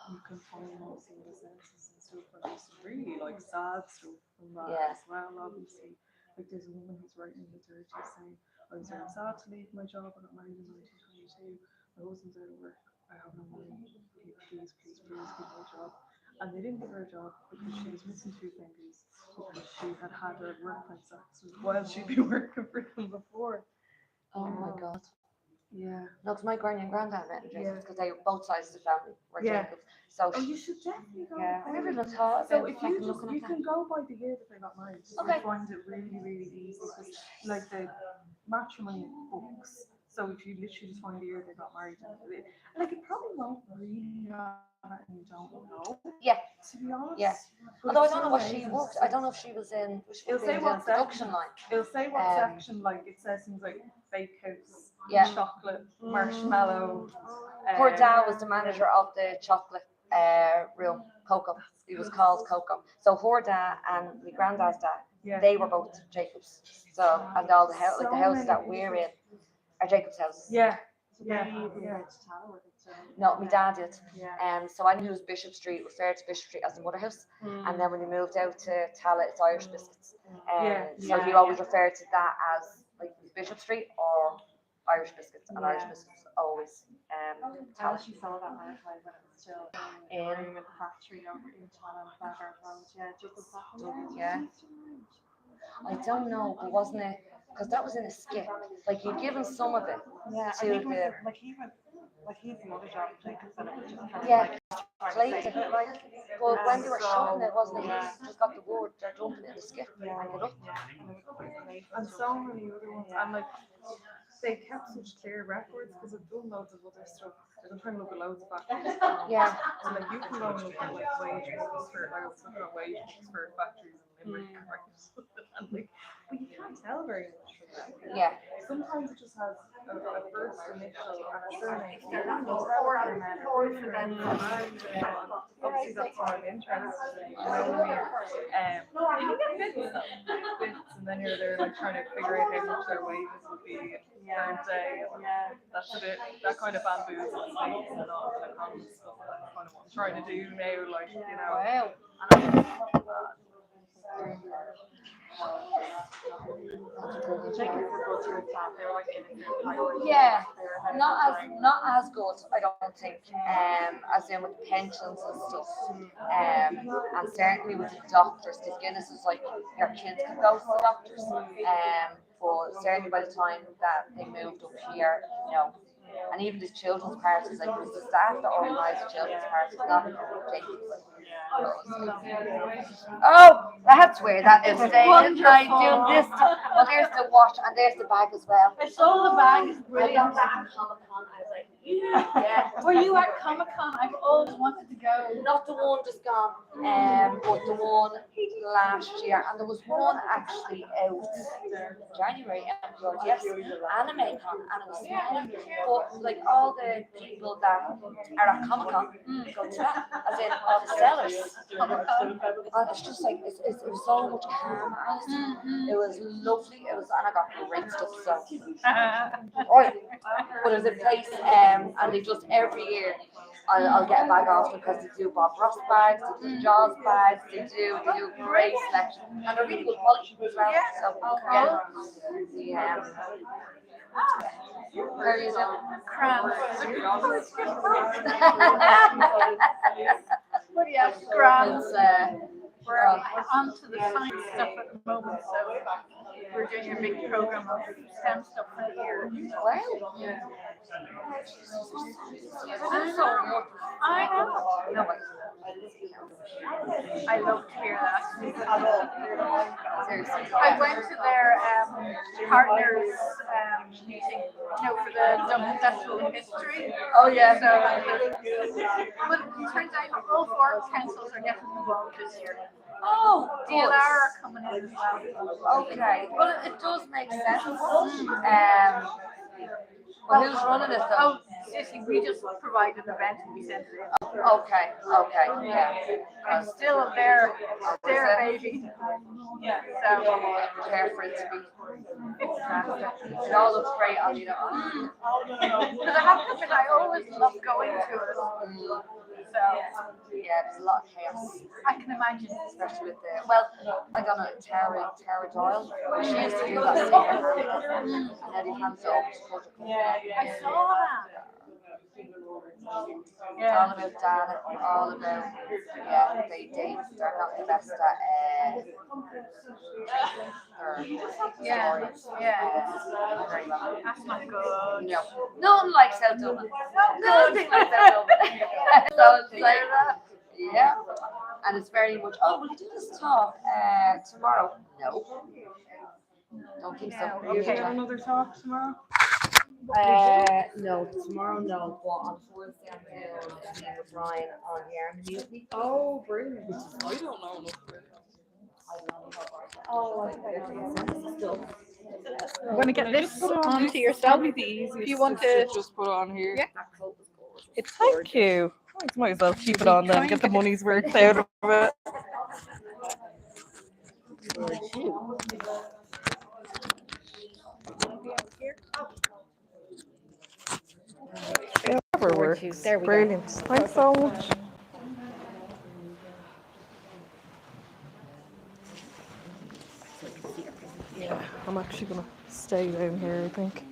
you can find most of the census and stuff, and there's some really like sad stuff from that as well. Obviously, like there's a woman who's writing in the dirt saying, "I was very sad to leave my job. I got married in 1922. My husband's out of work. I have no money. Please give me a job." And they didn't give her a job because she was missing two fingers because she had had a workplace accident while she'd been working for them before. Oh my God. Yeah. No, because my granny and granddad met in Jacobs Yeah. because they both sides of the family were Jacobs. So Oh, you should definitely go. yeah, I never even thought So about if fucking you just looking you at can go by the year that they got married. Okay. You find it really, really easy because like the matrimony books. So if you literally just find the year they got married, like it probably won't really matter and you don't know. Yeah. To be honest. Yeah. But Although I it's don't know so what she amazing. worked. I don't know if she was in. It'll say what production line. It'll say what section. Like it says things like bakehouse, Yeah. chocolate, marshmallow. Poor dad was the manager of the chocolate room, Coco. He was called Coco. So her dad and my granddad's dad, they were both Jacobs. So and all the like the houses that we're in are Jacobs houses. Yeah. No, my dad did. Yeah. So I knew it was Bishop Street, referred to Bishop Street as the mother house. And then when he moved out to Tala, it's Irish biscuits. So he always referred to that as like Bishop Street or Irish biscuits, and Irish biscuits always I Tala. actually saw that archive when it was still in room at the factory over in Tala and Bagger Road. Yeah, just as that. Yeah. I don't know, but wasn't it? Because that was in a skip. Like you'd given some of it Yeah, to I think the. like he's the other job Jacob said it was just kind of Yeah, like plated it like. But when they were shutting it, wasn't it? You just got the word they're dumping it in the skip and get up. And so many other ones. And like they kept such clear records because I've done loads of other stuff. I'm trying to look at loads of factories. Yeah. So like you can go and look at like wage books for like I was looking at wage books for factories in Limerick, right? And like, but you can't tell very much from that. Yeah. Sometimes it just has a first initial and a surname. Obviously that's why I'm interested in, you know what I mean? You can get bits though, bits, and then you're there like trying to figure out how much their wages would be per day. That's a bit, that kind of bamboozles me and all that kind of stuff. That's kind of what I'm trying to do now, like, you know. Wow. Jacob would go through that. They were like Yeah, not as good, I don't think. As in with the pensions and stuff. And certainly with the doctors, because Guinness is like your kids can go to the doctors. But certainly by the time that they moved up here, you know, and even the children's parties, like it was the staff that organised the children's parties, not Jacobs. Oh, that's where that is staying. I do this. Well, there's the watch and there's the bag as well. I saw the bag is brilliant. I was like, Yeah. Were you at Comic Con? I've always wanted to go. Not the one just gone, but the one last year, and there was one actually out January. And God, yes, Anime Con, and it was small, but like all the people that are at Comic Con go to that, as in all the sellers. And it's just like it was so much calm. It was lovely. It was, and I got great stuff. So, oh yeah. But there's a place, and they just every year I'll get a bag off them because they do Bob Ross bags, they do Jaws bags, they do great selection, and they're really good quality as well. So yeah, where are you Cramps. But yeah, grand. We're on to the science stuff at the moment, so we're doing a big program of STEM stuff right here. Wow. Yeah. I I know. know. I love to hear that. Seriously. I went to their partners meeting, for the Dublin Festival of History. Oh yeah. But it turns out all four councils are getting involved this year. Oh, DLR good. are coming in as well. Okay. Well, it does make sense. Well, who's running it though? Oh, Sissy, we just provide an event and we send it in. Okay. Yeah. It's still their baby. So Prepare for it to be. It all looks great on you. because I have to admit, I always love going to it. So Yeah, there's a lot of chaos, I can imagine. especially with the I got a Tara Doyle. She used to do that thing, and then he hands it over to Project. I saw that. It's all Yeah. about data, all about they're not the best at Yeah. stories. Very well. That's not good. No, nothing like South Dublin. Nothing like South Dublin. So it's like yeah, and it's very much. Oh, will you do this talk tomorrow? No, don't think so. Okay. Another talk tomorrow? No, tomorrow no, but on Thursday I'm doing with Ryan on Yarn Mutiny. Oh, brilliant. I don't know. I'm going to get this onto yourself. That'll be the easiest. If you want to just put it on here. Yeah. It's thank you. Might as well keep it on then, get the money's worth out of it. Yeah, whatever works. There we go. Brilliant. Thanks so much. Yeah, I'm actually gonna stay down here, I think.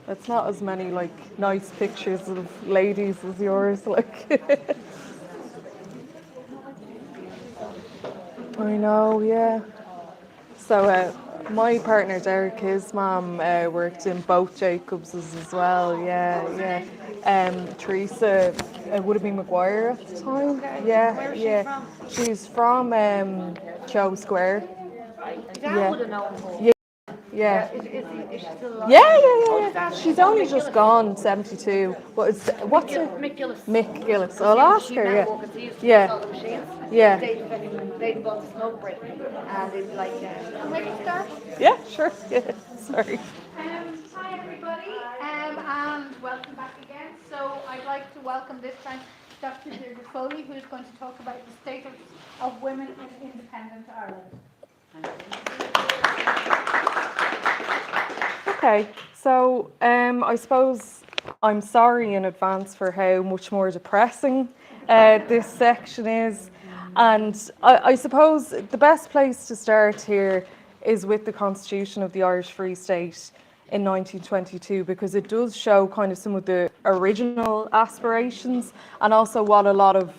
It's not as many like nice pictures of ladies as yours, like. I know, yeah. So my partner Derek, his mum worked in both Jacobs's as well. Yeah. Teresa would have been McGuire at the time. Okay. Yeah, Where is yeah. She's from Joe Square. Dad would have known her. Yeah. Is she still alive? Yeah. She's only just gone, 72. But it's what's her? Mick Gillis. Mick Gillis. I'll ask her. Yeah. Yeah. They'd gone to smoke break and they'd be like, can we start? Yeah, sure. Yeah. Sorry. Hi everybody, and welcome back again. So I'd like to welcome this time Dr. Deirdre Foley, who is going to talk about the status of women in independent Ireland. Okay, so I suppose I'm sorry in advance for how much more depressing this section is. And I suppose the best place to start here is with the Constitution of the Irish Free State in 1922, because it does show kind of some of the original aspirations and also what a lot of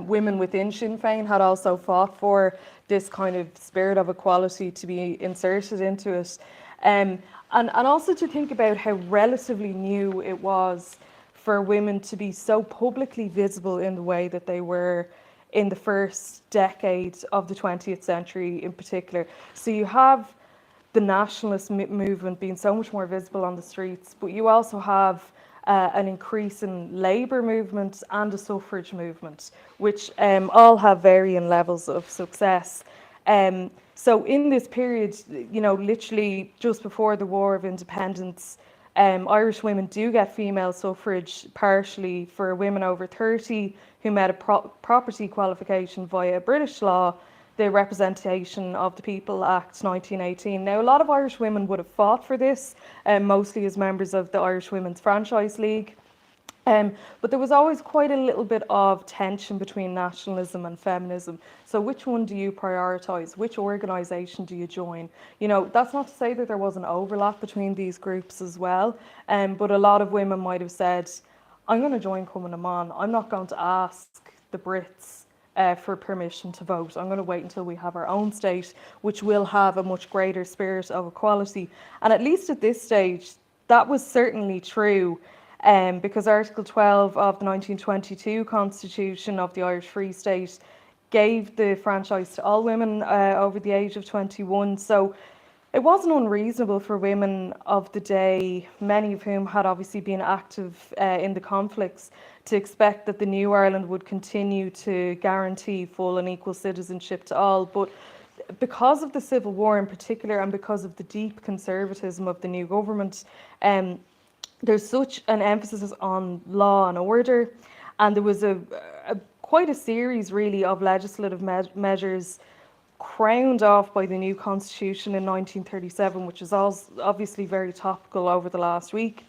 women within Sinn Féin had also fought for, this kind of spirit of equality to be inserted into it. And also to think about how relatively new it was for women to be so publicly visible in the way that they were in the first decade of the 20th century in particular. So you have the nationalist movement being so much more visible on the streets, but you also have an increase in labour movement and a suffrage movement, which all have varying levels of success. So in this period, you know, literally just before the War of Independence, Irish women do get female suffrage partially for women over 30 who met a property qualification via British law, the Representation of the People Act 1918. Now, a lot of Irish women would have fought for this, mostly as members of the Irish Women's Franchise League. But there was always quite a little bit of tension between nationalism and feminism. So which one do you prioritise? Which organisation do you join? You know, that's not to say that there was an overlap between these groups as well, but a lot of women might have said, I'm going to join Cumann na mBan. I'm not going to ask the Brits for permission to vote. I'm going to wait until we have our own state, which will have a much greater spirit of equality. And at least at this stage, that was certainly true. Because Article 12 of the 1922 Constitution of the Irish Free State gave the franchise to all women over the age of 21. So it wasn't unreasonable for women of the day, many of whom had obviously been active in the conflicts, to expect that the new Ireland would continue to guarantee full and equal citizenship to all. But because of the Civil War in particular, and because of the deep conservatism of the new government, there's such an emphasis on law and order, and there was quite a series really of legislative measures crowned off by the new constitution in 1937, which is obviously very topical over the last week,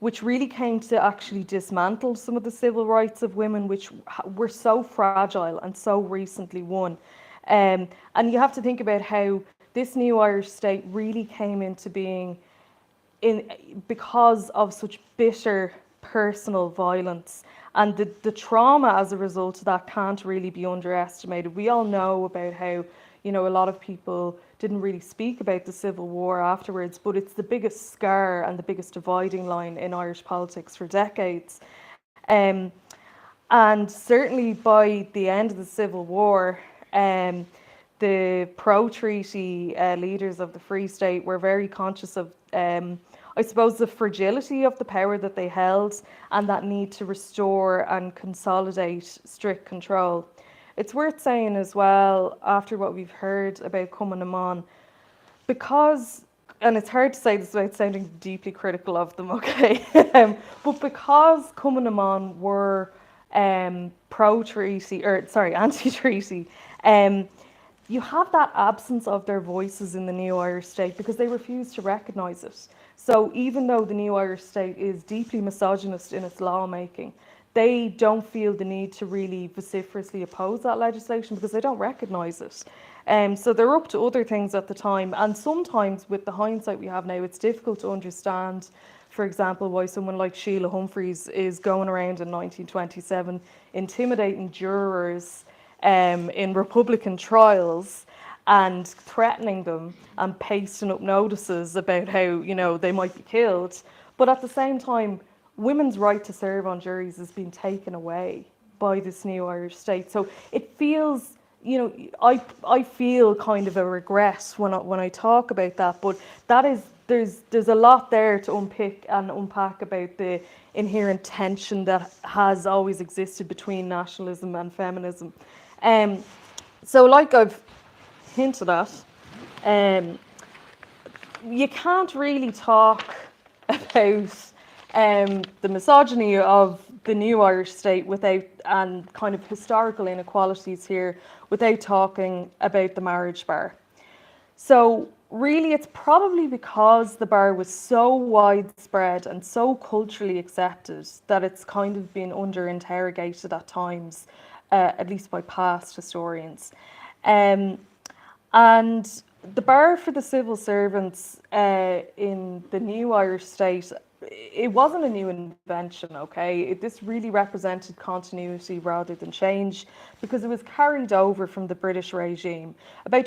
which really came to actually dismantle some of the civil rights of women, which were so fragile and so recently won. And you have to think about how this new Irish state really came into being because of such bitter personal violence, and the trauma as a result of that can't really be underestimated. We all know about how, you know, a lot of people didn't really speak about the Civil War afterwards, but it's the biggest scar and the biggest dividing line in Irish politics for decades. And certainly by the end of the Civil War, the pro-treaty leaders of the Free State were very conscious of, I suppose, the fragility of the power that they held and that need to restore and consolidate strict control. It's worth saying as well, after what we've heard about Cumann na mBan, because, and it's hard to say this without sounding deeply critical of them, okay, but because Cumann na mBan were pro-treaty, or sorry, anti-treaty, you have that absence of their voices in the new Irish state because they refuse to recognise it. So even though the new Irish state is deeply misogynist in its lawmaking, they don't feel the need to really vociferously oppose that legislation because they don't recognise it. So they're up to other things at the time. And sometimes with the hindsight we have now, it's difficult to understand, for example, why someone like Sheila Humphreys is going around in 1927 intimidating jurors in Republican trials and threatening them and pasting up notices about how, you know, they might be killed. But at the same time, women's right to serve on juries has been taken away by this new Irish state. So it feels, you know, I feel kind of a regret when I talk about that, but that is, there's a lot there to unpick and unpack about the inherent tension that has always existed between nationalism and feminism. So like I've hinted at, you can't really talk about the misogyny of the new Irish state without, and kind of historical inequalities here, without talking about the marriage bar. So really it's probably because the bar was so widespread and so culturally accepted that it's kind of been under-interrogated at times, at least by past historians. And the bar for the civil servants in the new Irish state, it wasn't a new invention, okay? This really represented continuity rather than change because it was carried over from the British regime. About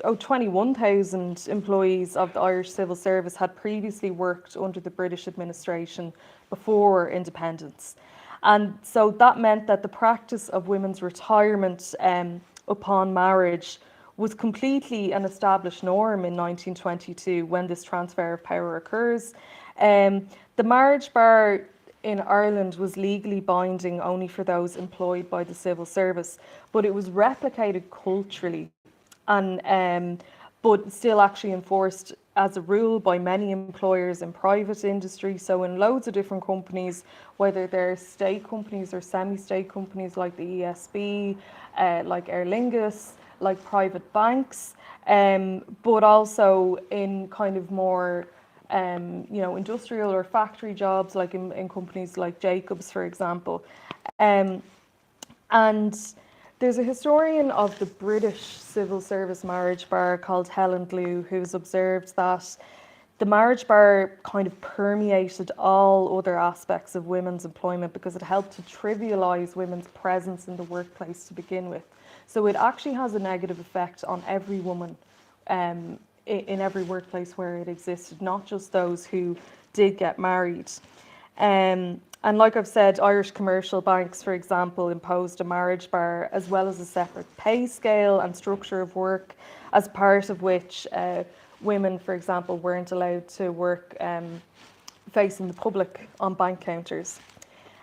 21,000 employees of the Irish Civil Service had previously worked under the British administration before independence. And so that meant that the practice of women's retirement upon marriage was completely an established norm in 1922 when this transfer of power occurs. The marriage bar in Ireland was legally binding only for those employed by the civil service, but it was replicated culturally and but still actually enforced as a rule by many employers in private industry. So in loads of different companies, whether they're state companies or semi-state companies like the ESB, like Aer Lingus, like private banks, but also in kind of more industrial or factory jobs, like in companies like Jacobs, for example. And there's a historian of the British civil service marriage bar called Helen Blue who's observed that the marriage bar kind of permeated all other aspects of women's employment because it helped to trivialise women's presence in the workplace to begin with. So it actually has a negative effect on every woman in every workplace where it existed, not just those who did get married. And like I've said, Irish commercial banks, for example, imposed a marriage bar as well as a separate pay scale and structure of work, as part of which women, for example, weren't allowed to work facing the public on bank counters.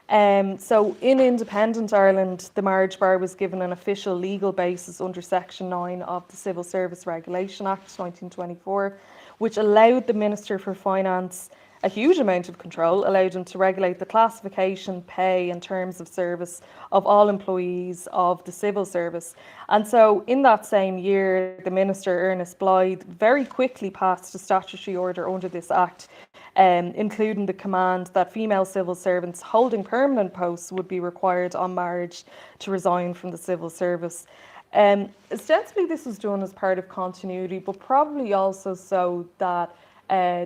So in independent Ireland, the marriage bar was given an official legal basis under Section 9 of the Civil Service Regulation Act 1924, which allowed the Minister for Finance a huge amount of control, allowed him to regulate the classification, pay and terms of service of all employees of the civil service. And so in that same year, the Minister, Ernest Blythe, very quickly passed a statutory order under this Act, including the command that female civil servants holding permanent posts would be required on marriage to resign from the civil service. Ostensibly this was done as part of continuity, but probably also so that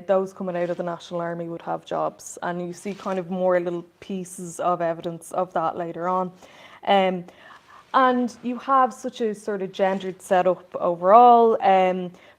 those coming out of the National Army would have jobs, and you see kind of more little pieces of evidence of that later on. And you have such a sort of gendered setup overall.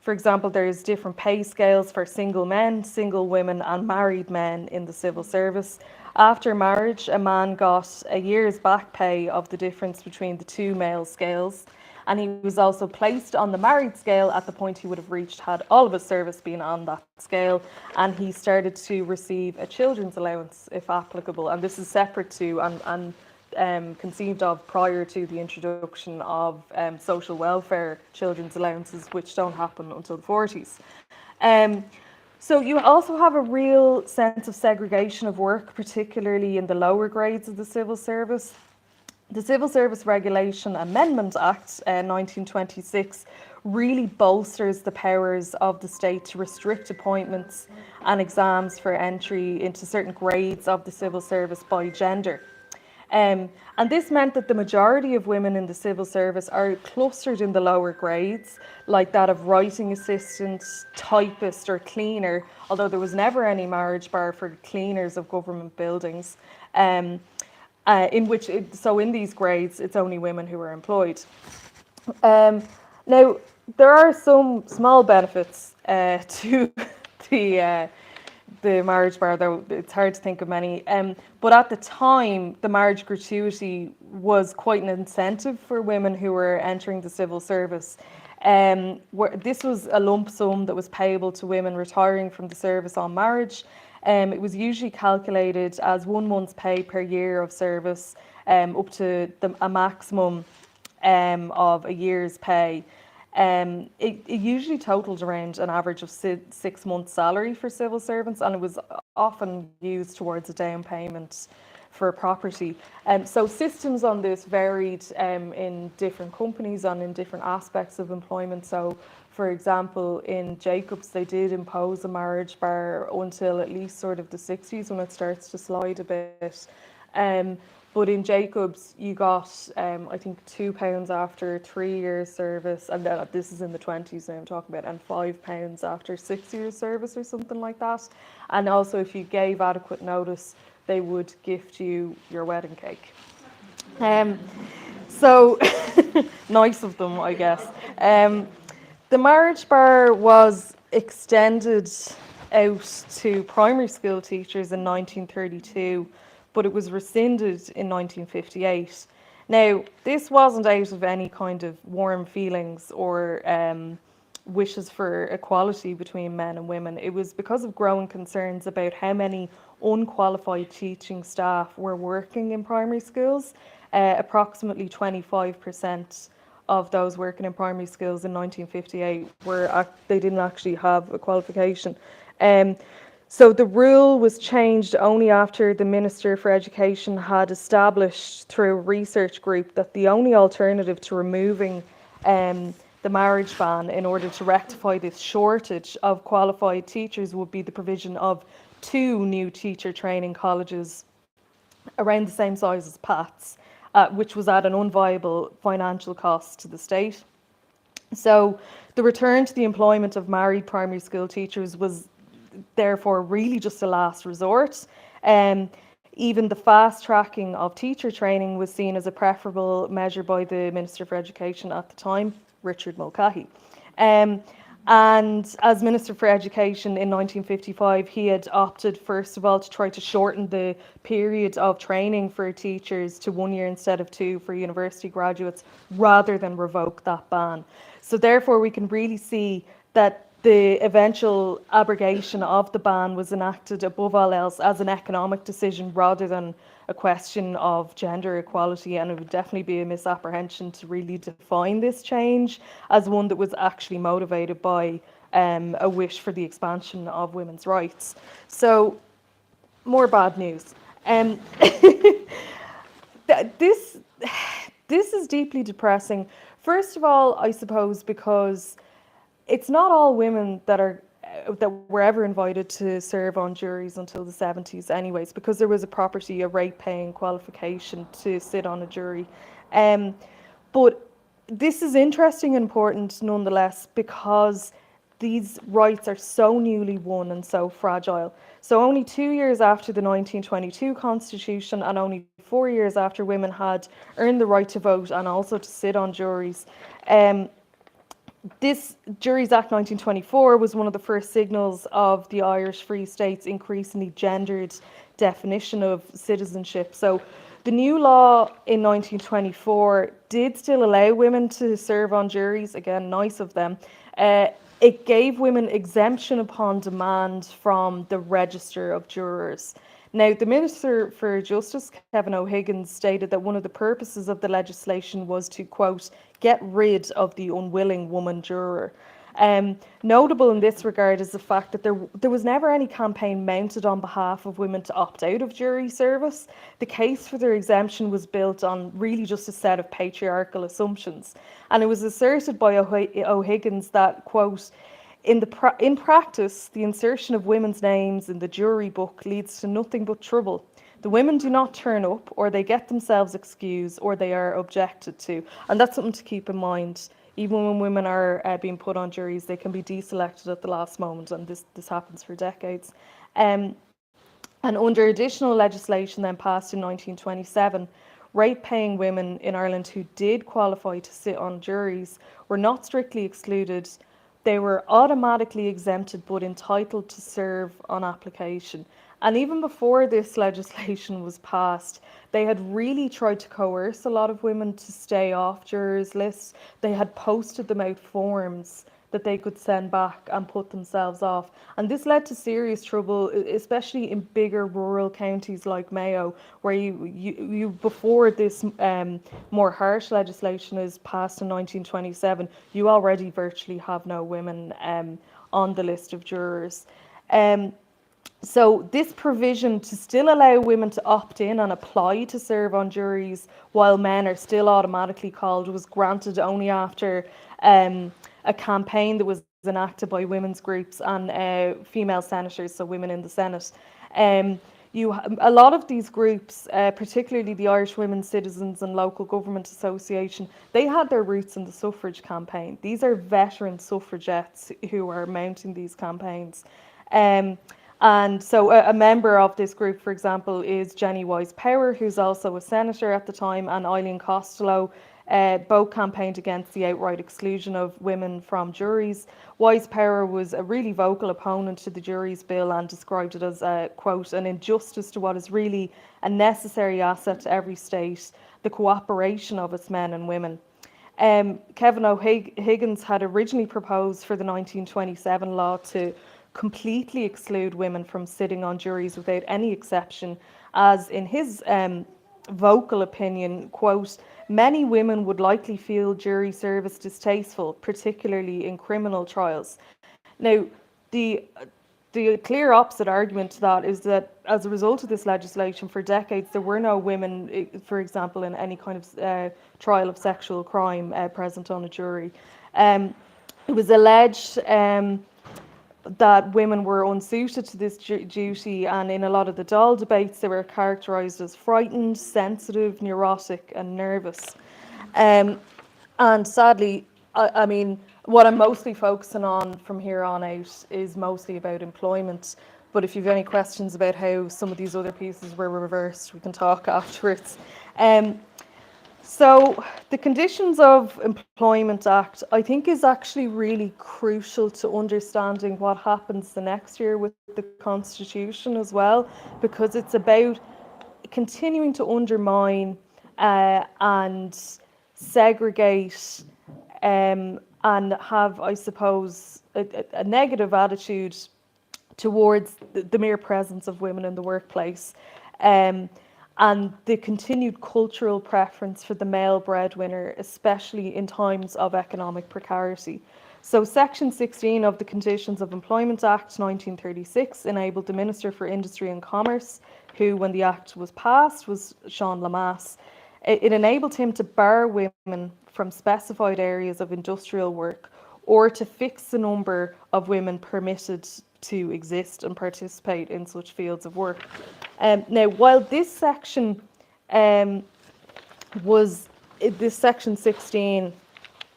For example, there's different pay scales for single men, single women and married men in the civil service. After marriage, a man got a year's back pay of the difference between the two male scales. And he was also placed on the married scale at the point he would have reached had all of his service been on that scale. And he started to receive a children's allowance, if applicable. And this is separate to and conceived of prior to the introduction of social welfare children's allowances, which don't happen until the 40s. So you also have a real sense of segregation of work, particularly in the lower grades of the civil service. The Civil Service Regulation Amendment Act 1926 really bolsters the powers of the state to restrict appointments and exams for entry into certain grades of the civil service by gender. And this meant that the majority of women in the civil service are clustered in the lower grades, like that of writing assistant, typist or cleaner, although there was never any marriage bar for cleaners of government buildings. In these grades, it's only women who are employed. Now, there are some small benefits to the marriage bar, though it's hard to think of many. But at the time, the marriage gratuity was quite an incentive for women who were entering the civil service. This was a lump sum that was payable to women retiring from the service on marriage. It was usually calculated as 1 month's pay per year of service, up to a maximum of a year's pay. It usually totaled around an average of 6 months' salary for civil servants, and it was often used towards a down payment for property. So systems on this varied in different companies and in different aspects of employment. So, for example, in Jacobs, they did impose a marriage bar until at least sort of the 60s when it starts to slide a bit. But in Jacobs, you got, I think, £2 after 3 years service, and this is in the 20s now I'm talking about, and £5 after 6 years service or something like that. And also, if you gave adequate notice, they would gift you your wedding cake. So nice of them, I guess. The marriage bar was extended out to primary school teachers in 1932, but it was rescinded in 1958. Now, this wasn't out of any kind of warm feelings or wishes for equality between men and women. It was because of growing concerns about how many unqualified teaching staff were working in primary schools. Approximately 25% of those working in primary schools in 1958 they didn't actually have a qualification. So the rule was changed only after the Minister for Education had established through a research group that the only alternative to removing the marriage ban in order to rectify this shortage of qualified teachers would be the provision of 2 new teacher training colleges around the same size as Pat's, which was at an unviable financial cost to the state. So the return to the employment of married primary school teachers was therefore really just a last resort. Even the fast tracking of teacher training was seen as a preferable measure by the Minister for Education at the time, Richard Mulcahy. And as Minister for Education in 1955, he had opted, first of all, to try to shorten the period of training for teachers to 1 year instead of 2 for university graduates, rather than revoke that ban. So therefore, we can really see that the eventual abrogation of the ban was enacted above all else as an economic decision rather than a question of gender equality, and it would definitely be a misapprehension to really define this change as one that was actually motivated by a wish for the expansion of women's rights. So, more bad news. This is deeply depressing. First of all, I suppose because it's not all women that were ever invited to serve on juries until the 70s anyways, because there was a rate-paying qualification to sit on a jury. But this is interesting and important nonetheless because these rights are so newly won and so fragile. So only 2 years after the 1922 Constitution and only 4 years after women had earned the right to vote and also to sit on juries, this Juries Act 1924 was one of the first signals of the Irish Free State's increasingly gendered definition of citizenship. So the new law in 1924 did still allow women to serve on juries, again, nice of them. It gave women exemption upon demand from the register of jurors. Now, the Minister for Justice, Kevin O'Higgins, stated that one of the purposes of the legislation was to, quote, get rid of the unwilling woman juror. Notable in this regard is the fact that there was never any campaign mounted on behalf of women to opt out of jury service. The case for their exemption was built on really just a set of patriarchal assumptions. And it was asserted by O'Higgins that, quote, in practice, the insertion of women's names in the jury book leads to nothing but trouble. The women do not turn up, or they get themselves excused, or they are objected to. And that's something to keep in mind. Even when women are being put on juries, they can be deselected at the last moment, and this happens for decades. And under additional legislation then passed in 1927, rate-paying women in Ireland who did qualify to sit on juries were not strictly excluded. They were automatically exempted but entitled to serve on application. And even before this legislation was passed, they had really tried to coerce a lot of women to stay off jurors' lists. They had posted them out forms that they could send back and put themselves off. And this led to serious trouble, especially in bigger rural counties like Mayo, where you before this more harsh legislation is passed in 1927, you already virtually have no women on the list of jurors. So this provision to still allow women to opt in and apply to serve on juries while men are still automatically called was granted only after a campaign that was enacted by women's groups and female senators, so women in the Senate. A lot of these groups, particularly the Irish Women's Citizens and Local Government Association, they had their roots in the suffrage campaign. These are veteran suffragettes who are mounting these campaigns. And so a member of this group, for example, is Jenny Wise Power, who's also a senator at the time, and Eileen Costello, both campaigned against the outright exclusion of women from juries. Wise Power was a really vocal opponent to the Juries Bill and described it as, quote, an injustice to what is really a necessary asset to every state, the cooperation of its men and women. Kevin O'Higgins had originally proposed for the 1927 law to completely exclude women from sitting on juries without any exception, as in his vocal opinion, quote, many women would likely feel jury service distasteful, particularly in criminal trials. Now, the clear opposite argument to that is that as a result of this legislation, for decades there were no women, for example, in any kind of trial of sexual crime present on a jury. It was alleged that women were unsuited to this duty, and in a lot of the Dáil debates they were characterised as frightened, sensitive, neurotic and nervous. And sadly, I mean, what I'm mostly focusing on from here on out is mostly about employment. But if you've any questions about how some of these other pieces were reversed, we can talk afterwards. So the Conditions of Employment Act, I think, is actually really crucial to understanding what happens the next year with the Constitution as well, because it's about continuing to undermine and segregate and have, I suppose, a negative attitude towards the mere presence of women in the workplace. And the continued cultural preference for the male breadwinner, especially in times of economic precarity. So Section 16 of the Conditions of Employment Act 1936 enabled the Minister for Industry and Commerce, who, when the Act was passed, was Sean Lamass. It enabled him to bar women from specified areas of industrial work, or to fix the number of women permitted to exist and participate in such fields of work. Now, while this section this Section 16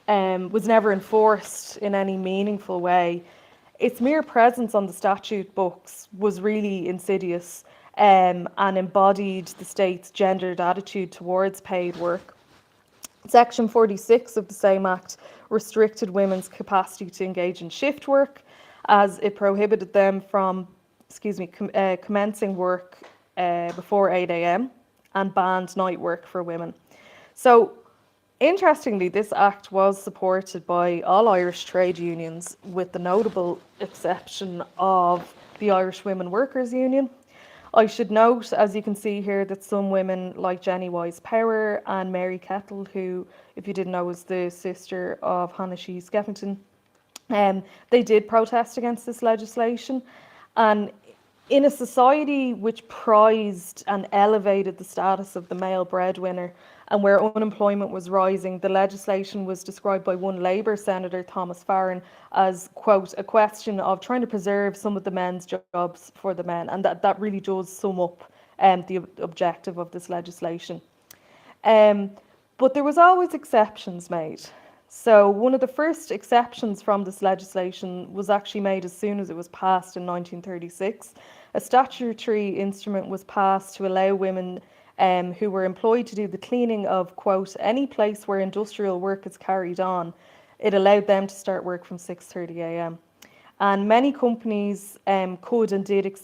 was never enforced in any meaningful way, its mere presence on the statute books was really insidious and embodied the state's gendered attitude towards paid work. Section 46 of the same Act restricted women's capacity to engage in shift work, as it prohibited them from, commencing work before 8 a.m. and banned night work for women. So, interestingly, this Act was supported by all Irish trade unions, with the notable exception of the Irish Women Workers Union. I should note, as you can see here, that some women like Jenny Wise Power and Mary Kettle, who, if you didn't know, was the sister of Hannah Sheehy Skeffington, they did protest against this legislation. And in a society which prized and elevated the status of the male breadwinner, and where unemployment was rising, the legislation was described by one Labour Senator, Thomas Farron, as, quote, a question of trying to preserve some of the men's jobs for the men. And that really does sum up the objective of this legislation. But there was always exceptions made. So one of the first exceptions from this legislation was actually made as soon as it was passed in 1936. A statutory instrument was passed to allow women who were employed to do the cleaning of, quote, any place where industrial work is carried on. It allowed them to start work from 6:30 a.m. And many companies could and did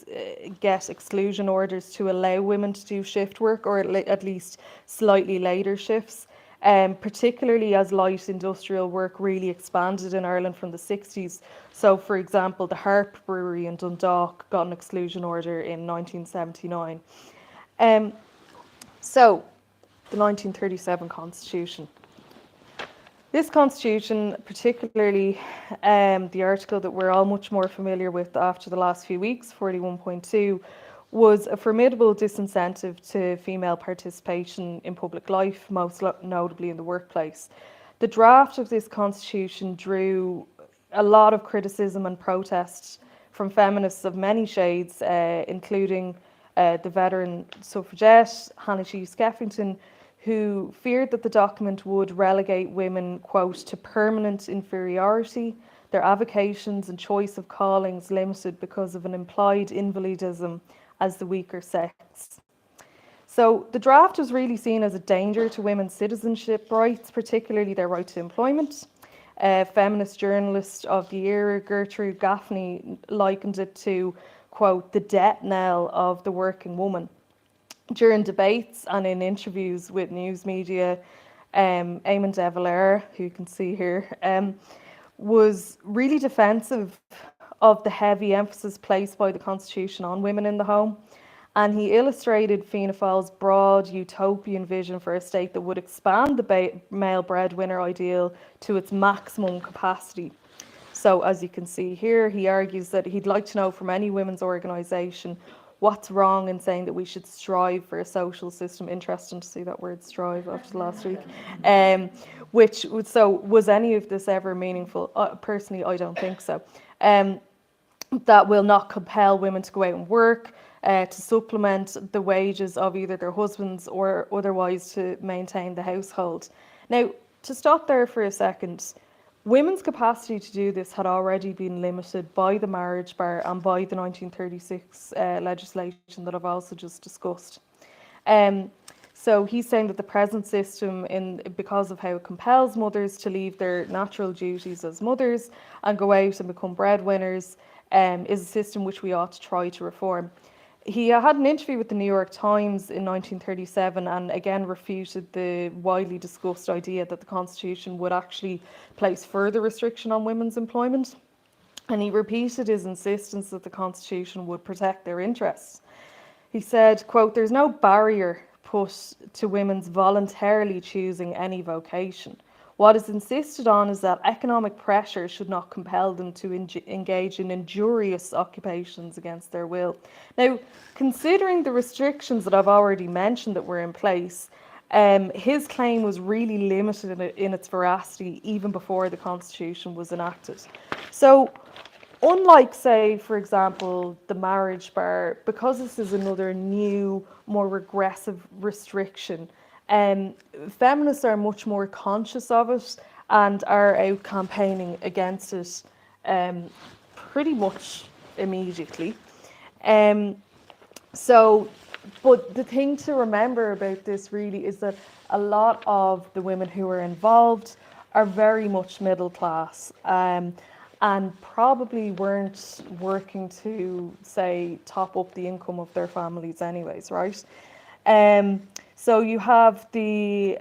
get exclusion orders to allow women to do shift work, or at least slightly later shifts, particularly as light industrial work really expanded in Ireland from the 60s. So, for example, the Harp Brewery in Dundalk got an exclusion order in 1979. So, the 1937 Constitution. This Constitution, particularly the article that we're all much more familiar with after the last few weeks, 41.2, was a formidable disincentive to female participation in public life, most notably in the workplace. The draft of this Constitution drew a lot of criticism and protest from feminists of many shades, including the veteran suffragette Hannah Sheehy Skeffington, who feared that the document would relegate women, quote, to permanent inferiority, their avocations and choice of callings limited because of an implied invalidism as the weaker sex. So the draft was really seen as a danger to women's citizenship rights, particularly their right to employment. Feminist journalist of the era, Gertrude Gaffney, likened it to, quote, the death knell of the working woman. During debates and in interviews with news media, Eamon de Valera, who you can see here, was really defensive of the heavy emphasis placed by the Constitution on women in the home. And he illustrated Fianna Fáil's broad utopian vision for a state that would expand the male breadwinner ideal to its maximum capacity. So as you can see here, he argues that he'd like to know from any women's organisation what's wrong in saying that we should strive for a social system. Interesting to see that word strive after last week. So was any of this ever meaningful? Personally, I don't think so. That will not compel women to go out and work, to supplement the wages of either their husbands or otherwise to maintain the household. Now, to stop there for a second, women's capacity to do this had already been limited by the marriage bar and by the 1936 legislation that I've also just discussed. So he's saying that the present system, because of how it compels mothers to leave their natural duties as mothers and go out and become breadwinners, is a system which we ought to try to reform. He had an interview with the New York Times in 1937 and again refuted the widely discussed idea that the Constitution would actually place further restriction on women's employment. And he repeated his insistence that the Constitution would protect their interests. He said, quote, "There's no barrier put to women's voluntarily choosing any vocation. What is insisted on is that economic pressure should not compel them to engage in injurious occupations against their will." Now, considering the restrictions that I've already mentioned that were in place, his claim was really limited in its veracity even before the Constitution was enacted. So, unlike, say, for example, the marriage bar, because this is another new, more regressive restriction, feminists are much more conscious of it and are out campaigning against it pretty much immediately. But the thing to remember about this really is that a lot of the women who are involved are very much middle class and probably weren't working to, say, top up the income of their families anyways, right? So you have the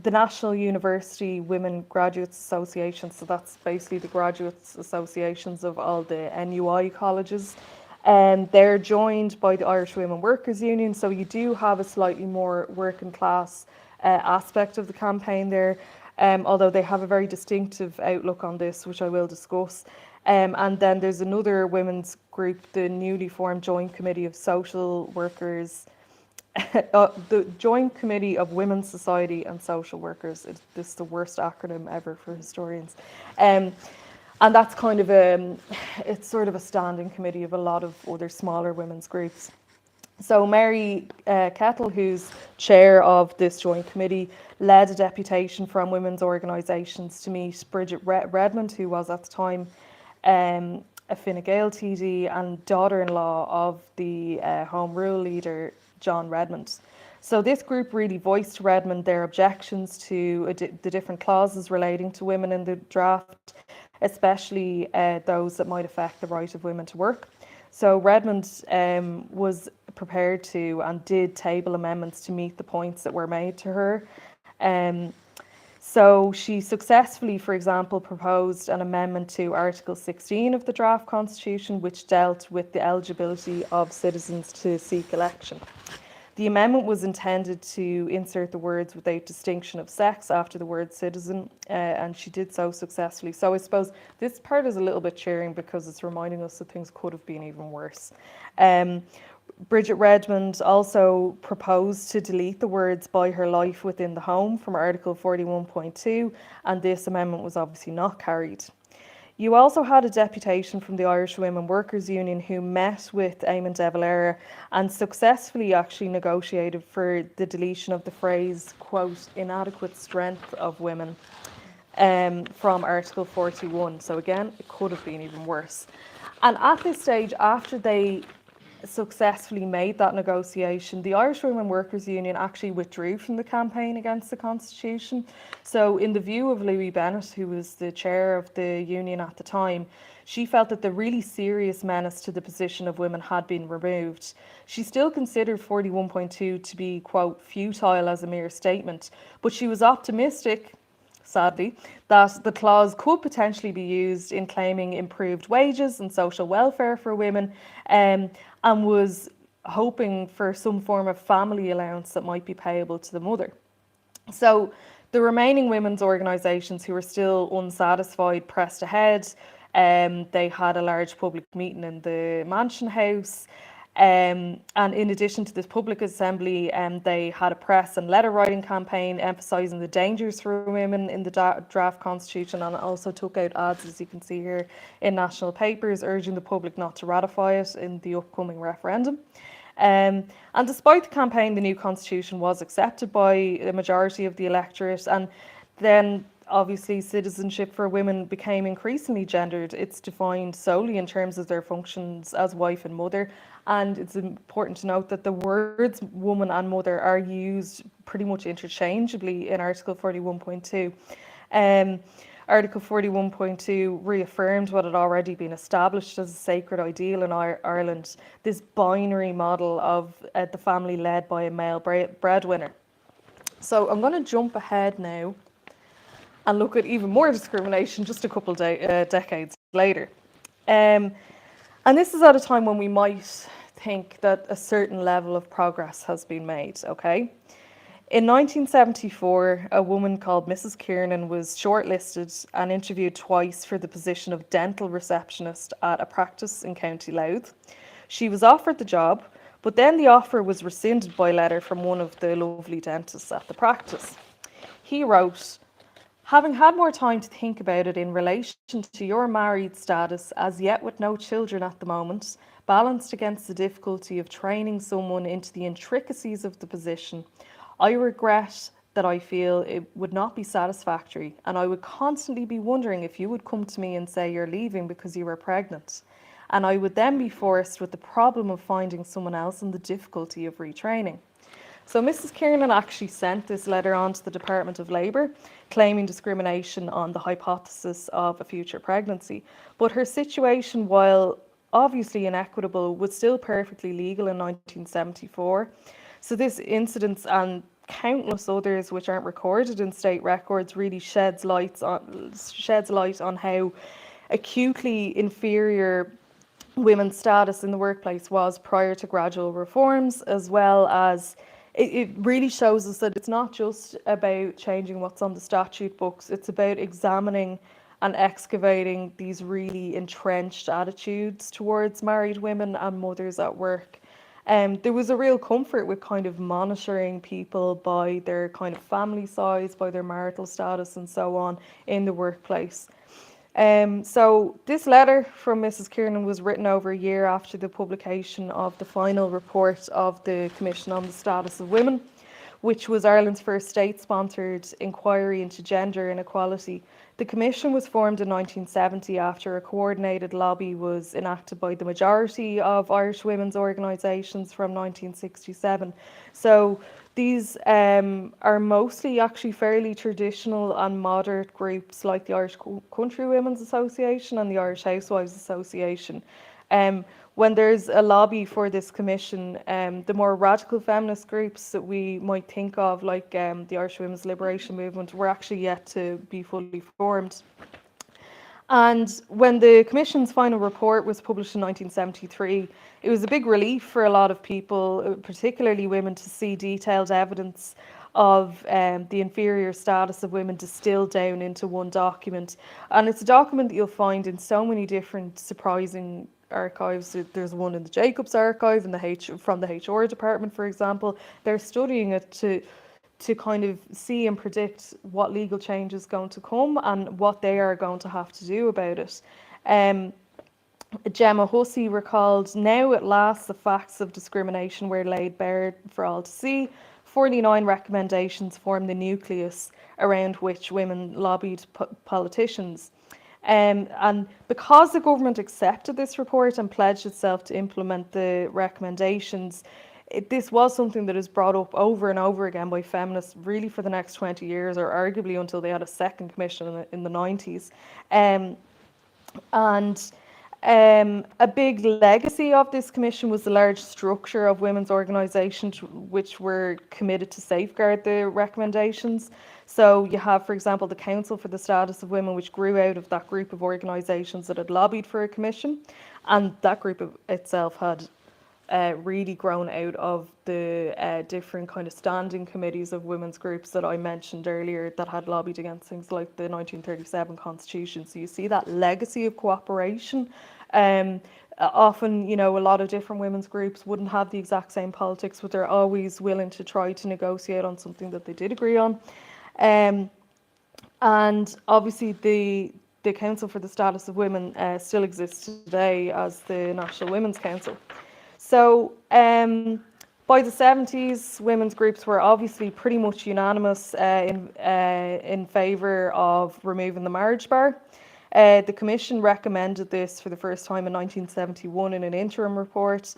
National University Women Graduates Association, so that's basically the graduates associations of all the NUI colleges. They're joined by the Irish Women Workers Union, so you do have a slightly more working class aspect of the campaign there, although they have a very distinctive outlook on this, which I will discuss. And then there's another women's group, the newly formed Joint Committee of Social Workers, the Joint Committee of Women's Society and Social Workers. This is the worst acronym ever for historians. And that's kind of it's sort of a standing committee of a lot of other smaller women's groups. So Mary Kettle, who's chair of this joint committee, led a deputation from women's organisations to meet Bridget Redmond, who was at the time a Fine Gael TD and daughter-in-law of the Home Rule leader, John Redmond. So this group really voiced to Redmond their objections to the different clauses relating to women in the draft, especially those that might affect the right of women to work. So Redmond was prepared to and did table amendments to meet the points that were made to her. So she successfully, for example, proposed an amendment to Article 16 of the draft constitution, which dealt with the eligibility of citizens to seek election. The amendment was intended to insert the words "without distinction of sex" after the word "citizen," and she did so successfully. So I suppose this part is a little bit cheering because it's reminding us that things could have been even worse. Bridget Redmond also proposed to delete the words "by her life within the home" from Article 41.2, and this amendment was obviously not carried. You also had a deputation from the Irish Women Workers Union who met with Eamon de Valera and successfully actually negotiated for the deletion of the phrase, quote, "inadequate strength of women," from Article 41. So again, it could have been even worse. And at this stage, after they successfully made that negotiation, the Irish Women Workers' Union actually withdrew from the campaign against the Constitution. So in the view of Louise Bennett, who was the chair of the union at the time, she felt that the really serious menace to the position of women had been removed. She still considered 41.2 to be, quote, futile as a mere statement, but she was optimistic, sadly, that the clause could potentially be used in claiming improved wages and social welfare for women, and was hoping for some form of family allowance that might be payable to the mother. So the remaining women's organisations who were still unsatisfied pressed ahead. They had a large public meeting in the Mansion House. And in addition to this public assembly, they had a press and letter writing campaign emphasising the dangers for women in the draft constitution, and also took out ads, as you can see here, in national papers urging the public not to ratify it in the upcoming referendum. And despite the campaign, the new constitution was accepted by a majority of the electorate, and then obviously citizenship for women became increasingly gendered. It's defined solely in terms of their functions as wife and mother, and it's important to note that the words woman and mother are used pretty much interchangeably in Article 41.2. Article 41.2 reaffirmed what had already been established as a sacred ideal in Ireland, this binary model of the family led by a male breadwinner. So I'm going to jump ahead now and look at even more discrimination just a couple decades later. And this is at a time when we might think that a certain level of progress has been made, okay? In 1974, a woman called Mrs. Kiernan was shortlisted and interviewed twice for the position of dental receptionist at a practice in County Louth. She was offered the job, but then the offer was rescinded by letter from one of the lovely dentists at the practice. He wrote, "Having had more time to think about it in relation to your married status, as yet with no children at the moment, balanced against the difficulty of training someone into the intricacies of the position, I regret that I feel it would not be satisfactory, and I would constantly be wondering if you would come to me and say you're leaving because you are pregnant. And I would then be forced with the problem of finding someone else and the difficulty of retraining." So Mrs. Kiernan actually sent this letter on to the Department of Labour, claiming discrimination on the hypothesis of a future pregnancy. But her situation, while obviously inequitable, was still perfectly legal in 1974. So this incident and countless others which aren't recorded in state records really sheds light on how acutely inferior women's status in the workplace was prior to gradual reforms, as well as it really shows us that it's not just about changing what's on the statute books, it's about examining and excavating these really entrenched attitudes towards married women and mothers at work. There was a real comfort with kind of monitoring people by their kind of family size, by their marital status and so on in the workplace. So this letter from Mrs. Kiernan was written over a year after the publication of the final report of the Commission on the Status of Women, which was Ireland's first state-sponsored inquiry into gender inequality. The Commission was formed in 1970 after a coordinated lobby was enacted by the majority of Irish women's organisations from 1967. So these are mostly actually fairly traditional and moderate groups like the Irish Country Women's Association and the Irish Housewives Association. When there's a lobby for this commission, the more radical feminist groups that we might think of, like the Irish Women's Liberation Movement, were actually yet to be fully formed. And when the Commission's final report was published in 1973, it was a big relief for a lot of people, particularly women, to see detailed evidence of the inferior status of women distilled down into one document. And it's a document that you'll find in so many different surprising archives. There's one in the Jacobs archive from the HR department, for example. They're studying it to kind of see and predict what legal change is going to come and what they are going to have to do about it. Gemma Hussey recalled, "Now at last the facts of discrimination were laid bare for all to see. 49 recommendations formed the nucleus around which women lobbied politicians. And because the government accepted this report and pledged itself to implement the recommendations, this was something that is brought up over and over again by feminists really for the next 20 years, or arguably until they had a second commission in the 90s. And a big legacy of this commission was the large structure of women's organisations which were committed to safeguard the recommendations. So you have, for example, the Council for the Status of Women, which grew out of that group of organisations that had lobbied for a commission, and that group itself had really grown out of the different kind of standing committees of women's groups that I mentioned earlier that had lobbied against things like the 1937 Constitution. So you see that legacy of cooperation. Often, you know, a lot of different women's groups wouldn't have the exact same politics, but they're always willing to try to negotiate on something that they did agree on. And obviously the Council for the Status of Women still exists today as the National Women's Council. So by the 70s, women's groups were obviously pretty much unanimous in favour of removing the marriage bar. The Commission recommended this for the first time in 1971 in an interim report.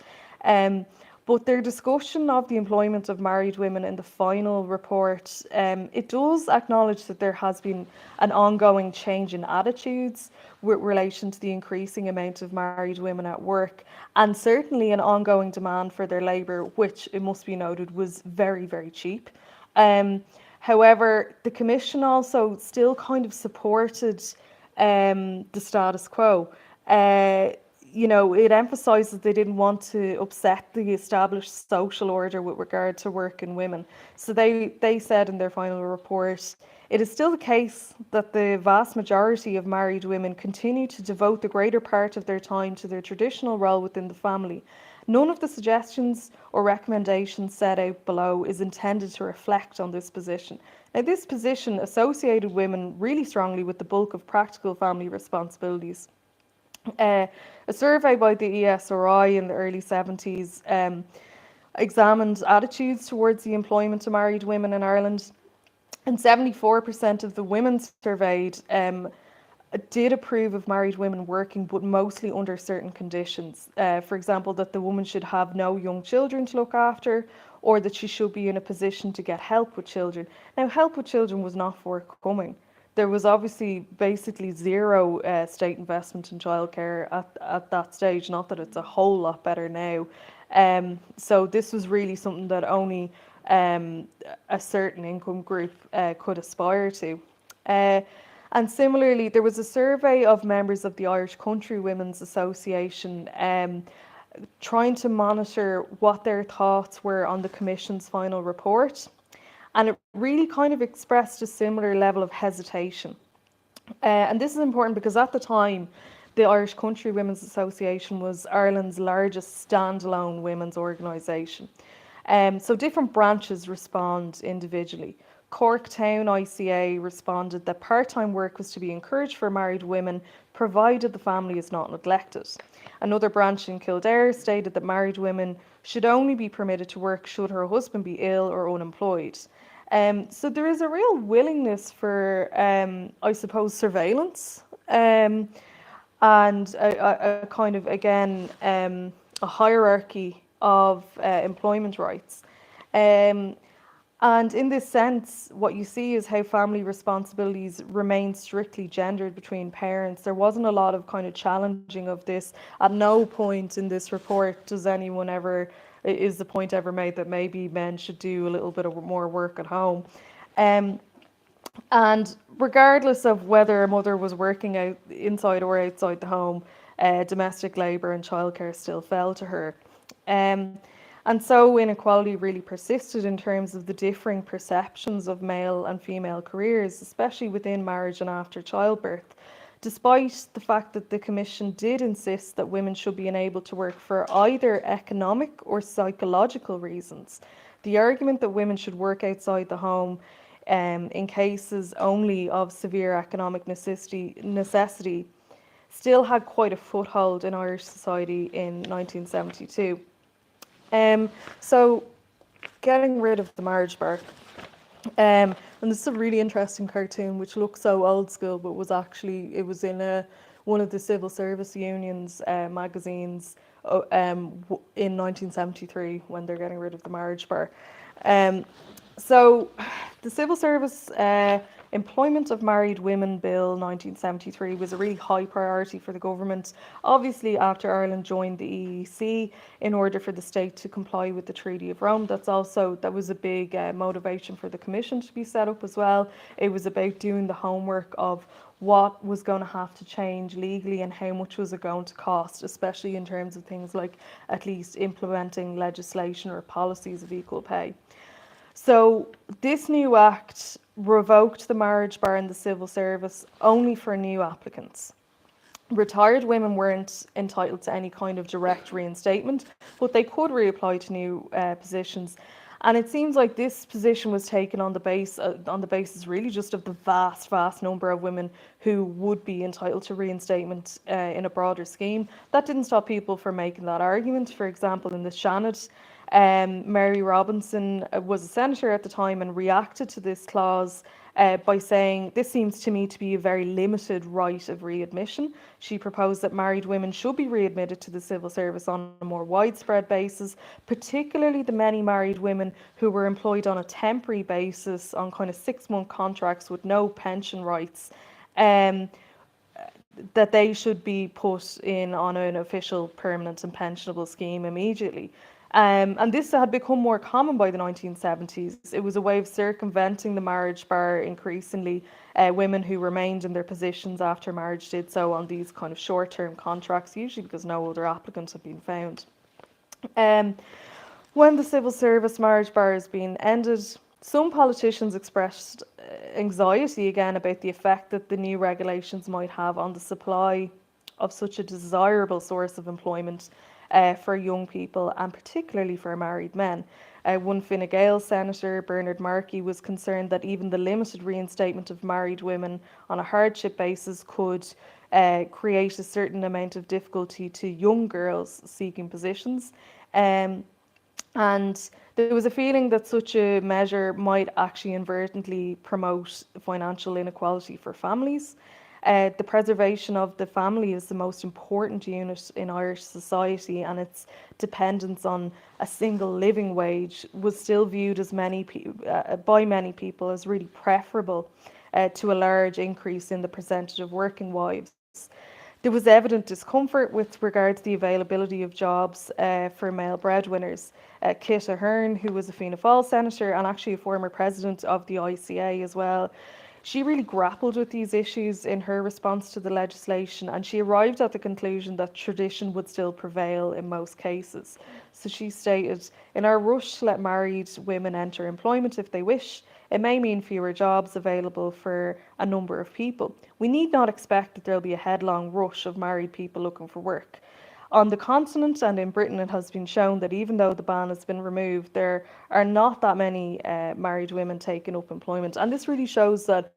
But their discussion of the employment of married women in the final report, it does acknowledge that there has been an ongoing change in attitudes with relation to the increasing amount of married women at work, and certainly an ongoing demand for their labour, which, it must be noted, was very, very cheap. However, the Commission also still kind of supported the status quo. You know, it emphasised that they didn't want to upset the established social order with regard to work and women. So they said in their final report, it is still the case that the vast majority of married women continue to devote the greater part of their time to their traditional role within the family. None of the suggestions or recommendations set out below is intended to reflect on this position. Now, this position associated women really strongly with the bulk of practical family responsibilities. A survey by the ESRI in the early 70s examined attitudes towards the employment of married women in Ireland, and 74% of the women surveyed did approve of married women working, but mostly under certain conditions. For example, that the woman should have no young children to look after, or that she should be in a position to get help with children. Now, help with children was not forthcoming. There was obviously basically zero state investment in childcare at that stage, not that it's a whole lot better now. So this was really something that only a certain income group could aspire to. And similarly, there was a survey of members of the Irish Country Women's Association trying to monitor what their thoughts were on the Commission's final report. And it really kind of expressed a similar level of hesitation. And this is important because at the time, the Irish Country Women's Association was Ireland's largest standalone women's organisation. So different branches respond individually. Cork Town ICA responded that part-time work was to be encouraged for married women, provided the family is not neglected. Another branch in Kildare stated that married women should only be permitted to work should her husband be ill or unemployed. So there is a real willingness for, I suppose, surveillance and a kind of, again, a hierarchy of employment rights. And in this sense, what you see is how family responsibilities remain strictly gendered between parents. There wasn't a lot of kind of challenging of this. At no point in this report is the point ever made that maybe men should do a little bit of more work at home. And regardless of whether a mother was working out inside or outside the home, domestic labour and childcare still fell to her. And so inequality really persisted in terms of the differing perceptions of male and female careers, especially within marriage and after childbirth. Despite the fact that the Commission did insist that women should be enabled to work for either economic or psychological reasons, the argument that women should work outside the home in cases only of severe economic necessity still had quite a foothold in Irish society in 1972. So getting rid of the marriage bar. And this is a really interesting cartoon, which looks so old school, but it was in one of the civil service unions magazines in 1973 when they're getting rid of the marriage bar. So the Civil Service Employment of Married Women Bill 1973 was a really high priority for the government, obviously after Ireland joined the EEC in order for the state to comply with the Treaty of Rome. That was a big motivation for the commission to be set up as well. It was about doing the homework of what was going to have to change legally and how much was it going to cost, especially in terms of things like at least implementing legislation or policies of equal pay. So this new act revoked the marriage bar in the civil service only for new applicants. Retired women weren't entitled to any kind of direct reinstatement, but they could reapply to new positions. And it seems like this position was taken on the basis really just of the vast number of women who would be entitled to reinstatement in a broader scheme. That didn't stop people from making that argument. For example, in the Shannon, Mary Robinson was a senator at the time and reacted to this clause by saying, "This seems to me to be a very limited right of readmission." She proposed that married women should be readmitted to the civil service on a more widespread basis, particularly the many married women who were employed on a temporary basis on kind of 6-month contracts with no pension rights. That they should be put in on an official permanent and pensionable scheme immediately. And this had become more common by the 1970s. It was a way of circumventing the marriage bar increasingly. Women who remained in their positions after marriage did so on these kind of short-term contracts, usually because no other applicants had been found. When the civil service marriage bar has been ended, some politicians expressed anxiety again about the effect that the new regulations might have on the supply of such a desirable source of employment for young people and particularly for married men. One Fine Gael senator, Bernard Markey, was concerned that even the limited reinstatement of married women on a hardship basis could create a certain amount of difficulty to young girls seeking positions. And there was a feeling that such a measure might actually inadvertently promote financial inequality for families. The preservation of the family is the most important unit in Irish society, and its dependence on a single living wage was still viewed as by many people as really preferable to a large increase in the percentage of working wives. There was evident discomfort with regard to the availability of jobs for male breadwinners. Kit Ahern, who was a Fianna Fáil senator and actually a former president of the ICA as well, she really grappled with these issues in her response to the legislation, and she arrived at the conclusion that tradition would still prevail in most cases. So she stated, "In our rush to let married women enter employment if they wish, it may mean fewer jobs available for a number of people. We need not expect that there will be a headlong rush of married people looking for work. On the continent and in Britain, it has been shown that even though the ban has been removed, there are not that many married women taking up employment." And this really shows that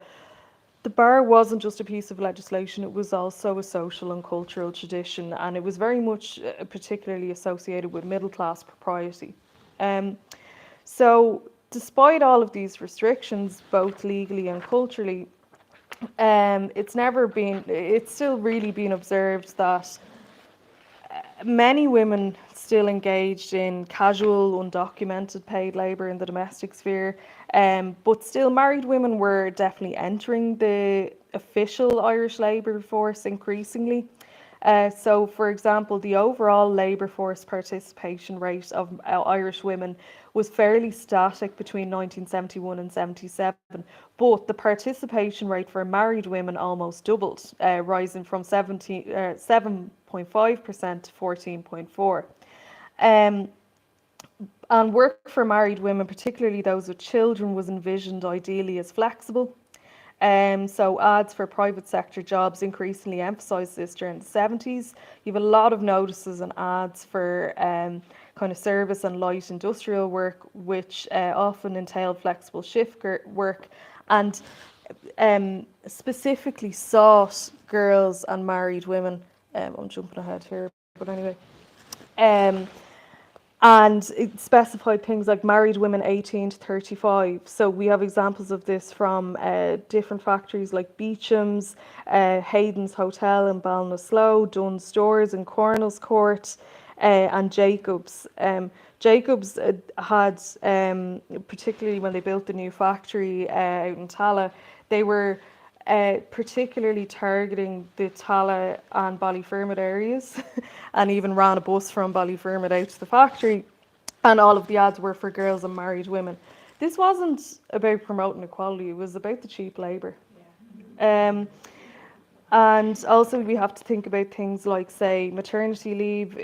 the bar wasn't just a piece of legislation, it was also a social and cultural tradition, and it was very much particularly associated with middle class propriety. So despite all of these restrictions, both legally and culturally, it's still really been observed that many women still engaged in casual, undocumented paid labour in the domestic sphere, but still married women were definitely entering the official Irish labour force increasingly. So, for example, the overall labour force participation rate of Irish women was fairly static between 1971 and 77, but the participation rate for married women almost doubled, rising from 7.5% to 14.4%. And work for married women, particularly those with children, was envisioned ideally as flexible. So ads for private sector jobs increasingly emphasised this during the 70s. You have a lot of notices and ads for kind of service and light industrial work, which often entailed flexible shift work, and specifically sought girls and married women. I'm jumping ahead here, but anyway. And it specified things like married women 18 to 35. So we have examples of this from different factories like Beecham's, Hayden's Hotel in Ballinasloe, Dunn's Stores in Cornell's Court, and Jacobs. Jacobs had, particularly when they built the new factory out in Tala, they were particularly targeting the Tala and Ballyfermot areas, and even ran a bus from Ballyfermot out to the factory, and all of the ads were for girls and married women. This wasn't about promoting equality, it was about the cheap labour. Um, and also we have to think about things like, say, maternity leave.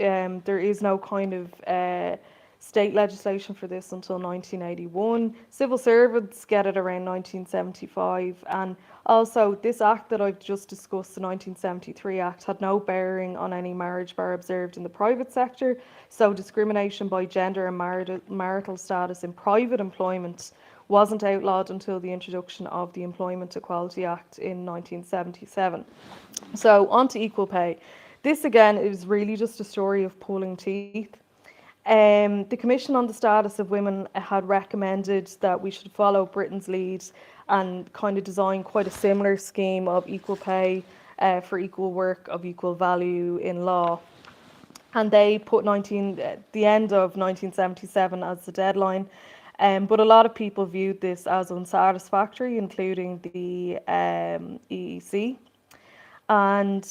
There is no kind of state legislation for this until 1981. Civil servants get it around 1975. And also this act that I've just discussed, the 1973 Act, had no bearing on any marriage bar observed in the private sector. So discrimination by gender and marital status in private employment wasn't outlawed until the introduction of the Employment Equality Act in 1977. So on to equal pay. This again is really just a story of pulling teeth. The Commission on the Status of Women had recommended that we should follow Britain's lead and kind of design quite a similar scheme of equal pay for equal work of equal value in law. And they put the end of 1977 as the deadline. But a lot of people viewed this as unsatisfactory, including the EEC. And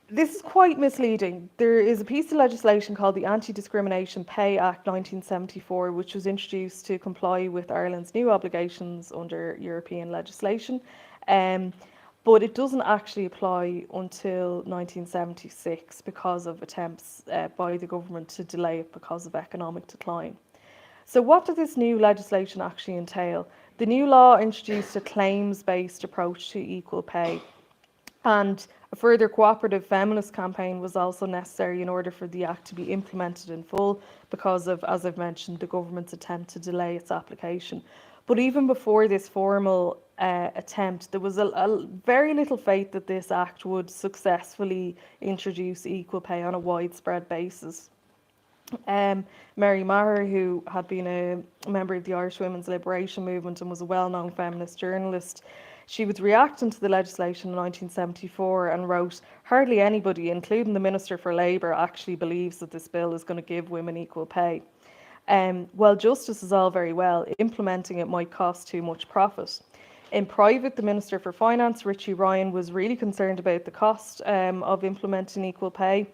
this is quite misleading. There is a piece of legislation called the Anti-Discrimination Pay Act 1974, which was introduced to comply with Ireland's new obligations under European legislation. But it doesn't actually apply until 1976 because of attempts by the government to delay it because of economic decline. So what did this new legislation actually entail? The new law introduced a claims-based approach to equal pay, and a further cooperative feminist campaign was also necessary in order for the Act to be implemented in full because of, as I've mentioned, the government's attempt to delay its application. But even before this formal attempt, there was a very little faith that this Act would successfully introduce equal pay on a widespread basis. Mary Maher, who had been a member of the Irish Women's Liberation Movement and was a well-known feminist journalist, she was reacting to the legislation in 1974 and wrote, "Hardly anybody, including the Minister for Labour, actually believes that this bill is going to give women equal pay. While justice is all very well, implementing it might cost too much profit." In private, the Minister for Finance, Richie Ryan, was really concerned about the cost of implementing equal pay.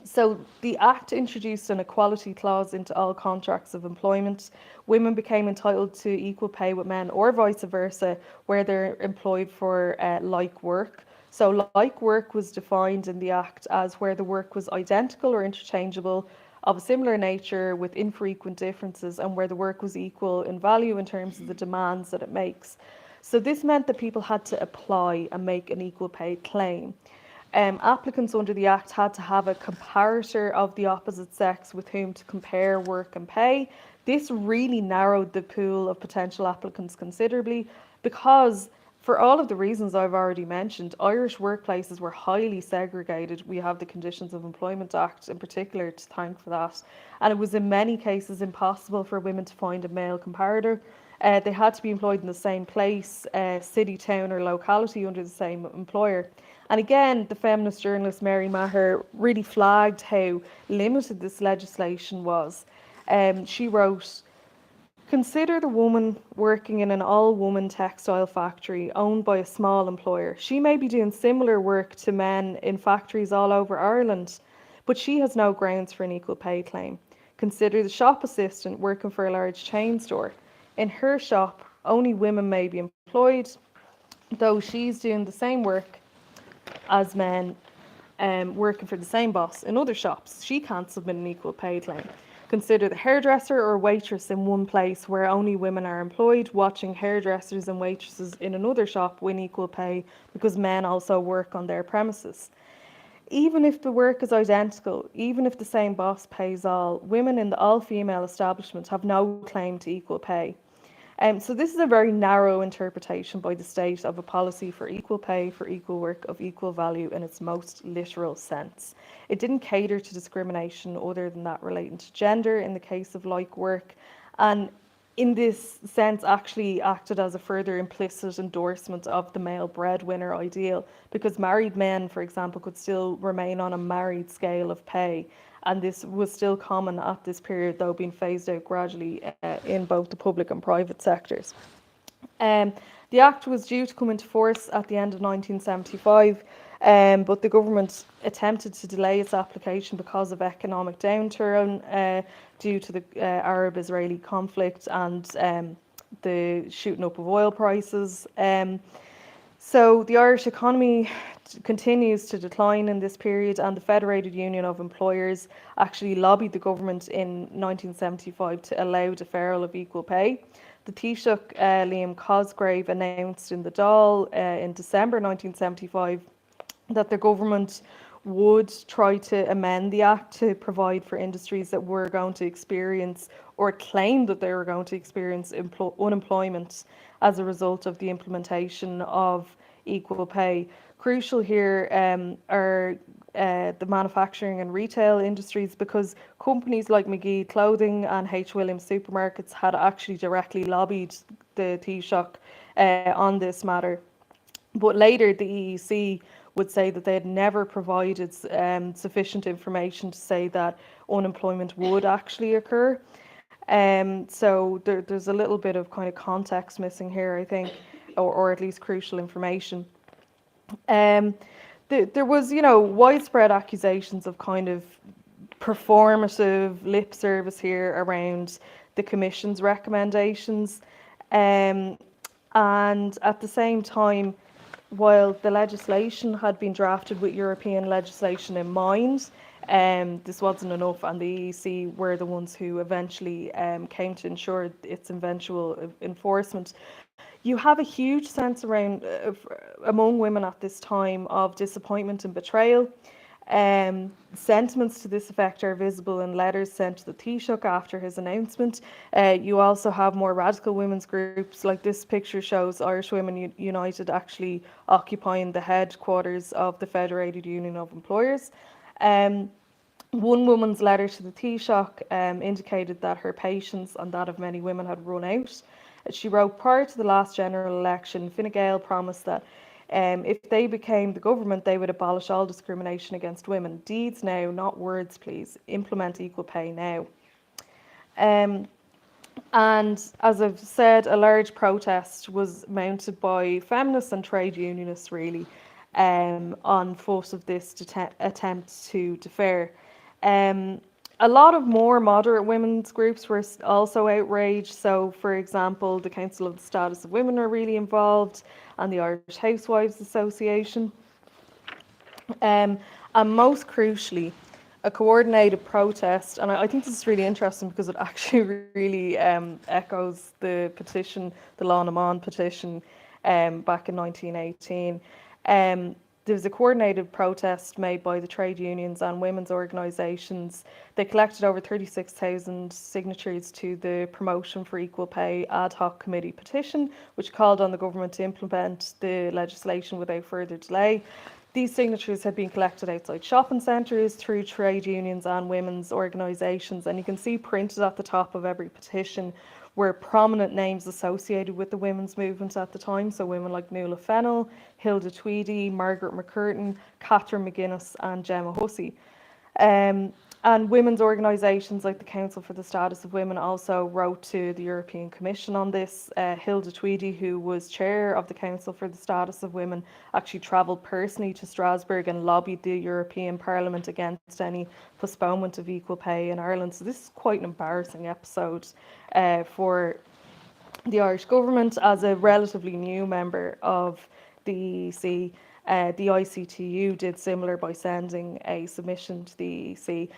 So the Act introduced an equality clause into all contracts of employment. Women became entitled to equal pay with men or vice versa where they're employed for like work. So like work was defined in the Act as where the work was identical or interchangeable, of a similar nature with infrequent differences, and where the work was equal in value in terms of the demands that it makes. So this meant that people had to apply and make an equal pay claim. Applicants under the Act had to have a comparator of the opposite sex with whom to compare work and pay. This really narrowed the pool of potential applicants considerably because, for all of the reasons I've already mentioned, Irish workplaces were highly segregated. We have the Conditions of Employment Act in particular to thank for that. And it was in many cases impossible for women to find a male comparator. They had to be employed in the same place, city, town or locality under the same employer. And again, the feminist journalist Mary Maher really flagged how limited this legislation was. She wrote, "Consider the woman working in an all-woman textile factory owned by a small employer. She may be doing similar work to men in factories all over Ireland, but she has no grounds for an equal pay claim. Consider the shop assistant working for a large chain store. In her shop, only women may be employed, though she's doing the same work as men working for the same boss in other shops. She can't submit an equal pay claim. Consider the hairdresser or waitress in one place where only women are employed, watching hairdressers and waitresses in another shop win equal pay because men also work on their premises. Even if the work is identical, even if the same boss pays all, women in the all-female establishment have no claim to equal pay. So this is a very narrow interpretation by the state of a policy for equal pay for equal work of equal value in its most literal sense. It didn't cater to discrimination other than that relating to gender in the case of like work, and in this sense actually acted as a further implicit endorsement of the male breadwinner ideal, because married men, for example, could still remain on a married scale of pay. And this was still common at this period, though being phased out gradually in both the public and private sectors. The Act was due to come into force at the end of 1975, but the government attempted to delay its application because of economic downturn due to the Arab-Israeli conflict and the shooting up of oil prices. So the Irish economy continues to decline in this period, and the Federated Union of Employers actually lobbied the government in 1975 to allow deferral of equal pay. The Taoiseach Liam Cosgrave announced in the Dáil in December 1975 that the government would try to amend the Act to provide for industries that were going to experience or claim that they were going to experience unemployment as a result of the implementation of equal pay. Crucial here are the manufacturing and retail industries, because companies like McGee Clothing and H. Williams Supermarkets had actually directly lobbied the Taoiseach on this matter. But later the EEC would say that they had never provided sufficient information to say that unemployment would actually occur. So there's a little bit of kind of context missing here, I think, or at least crucial information. There was, widespread accusations of kind of performative lip service here around the Commission's recommendations. And at the same time, while the legislation had been drafted with European legislation in mind, this wasn't enough, and the EEC were the ones who eventually came to ensure its eventual enforcement. You have a huge sense around among women at this time of disappointment and betrayal. Sentiments to this effect are visible in letters sent to the Taoiseach after his announcement. You also have more radical women's groups, like this picture shows Irish Women United actually occupying the headquarters of the Federated Union of Employers. One woman's letter to the Taoiseach indicated that her patience and that of many women had run out. She wrote, prior to the last general election, Fine Gael promised that if they became the government, they would abolish all discrimination against women. Deeds now, not words, please. Implement equal pay now. And as I've said, a large protest was mounted by feminists and trade unionists, really, on foot of this attempt to defer. A lot of more moderate women's groups were also outraged. So, for example, the Council of the Status of Women are really involved, and the Irish Housewives Association. And most crucially, a coordinated protest, and I think this is really interesting because it actually really echoes the petition, the Lán Amán petition, back in 1918. There was a coordinated protest made by the trade unions and women's organisations. They collected over 36,000 signatures to the Promotion for Equal Pay Ad Hoc Committee petition, which called on the government to implement the legislation without further delay. These signatures had been collected outside shopping centres, through trade unions and women's organisations, and you can see printed at the top of every petition were prominent names associated with the women's movement at the time. So women like Nuala Fennell, Hilda Tweedy, Margaret McCurtain, Catherine McGuinness and Gemma Hussey. And women's organisations like the Council for the Status of Women also wrote to the European Commission on this. Hilda Tweedy, who was chair of the Council for the Status of Women, actually travelled personally to Strasbourg and lobbied the European Parliament against any postponement of equal pay in Ireland. So this is quite an embarrassing episode for the Irish government. As a relatively new member of the EEC, the ICTU did similar by sending a submission to the EEC.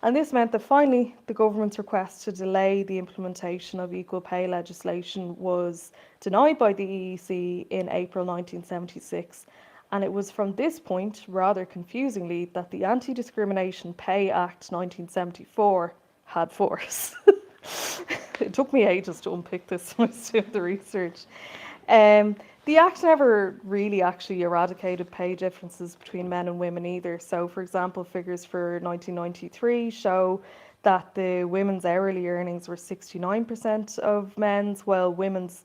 And this meant that finally the government's request to delay the implementation of equal pay legislation was denied by the EEC in April 1976. And it was from this point, rather confusingly, that the Anti-Discrimination Pay Act 1974 had force. it took me ages to unpick this when I was doing the research. The Act never really actually eradicated pay differences between men and women either. So, for example, figures for 1993 show that the women's hourly earnings were 69% of men's, while women's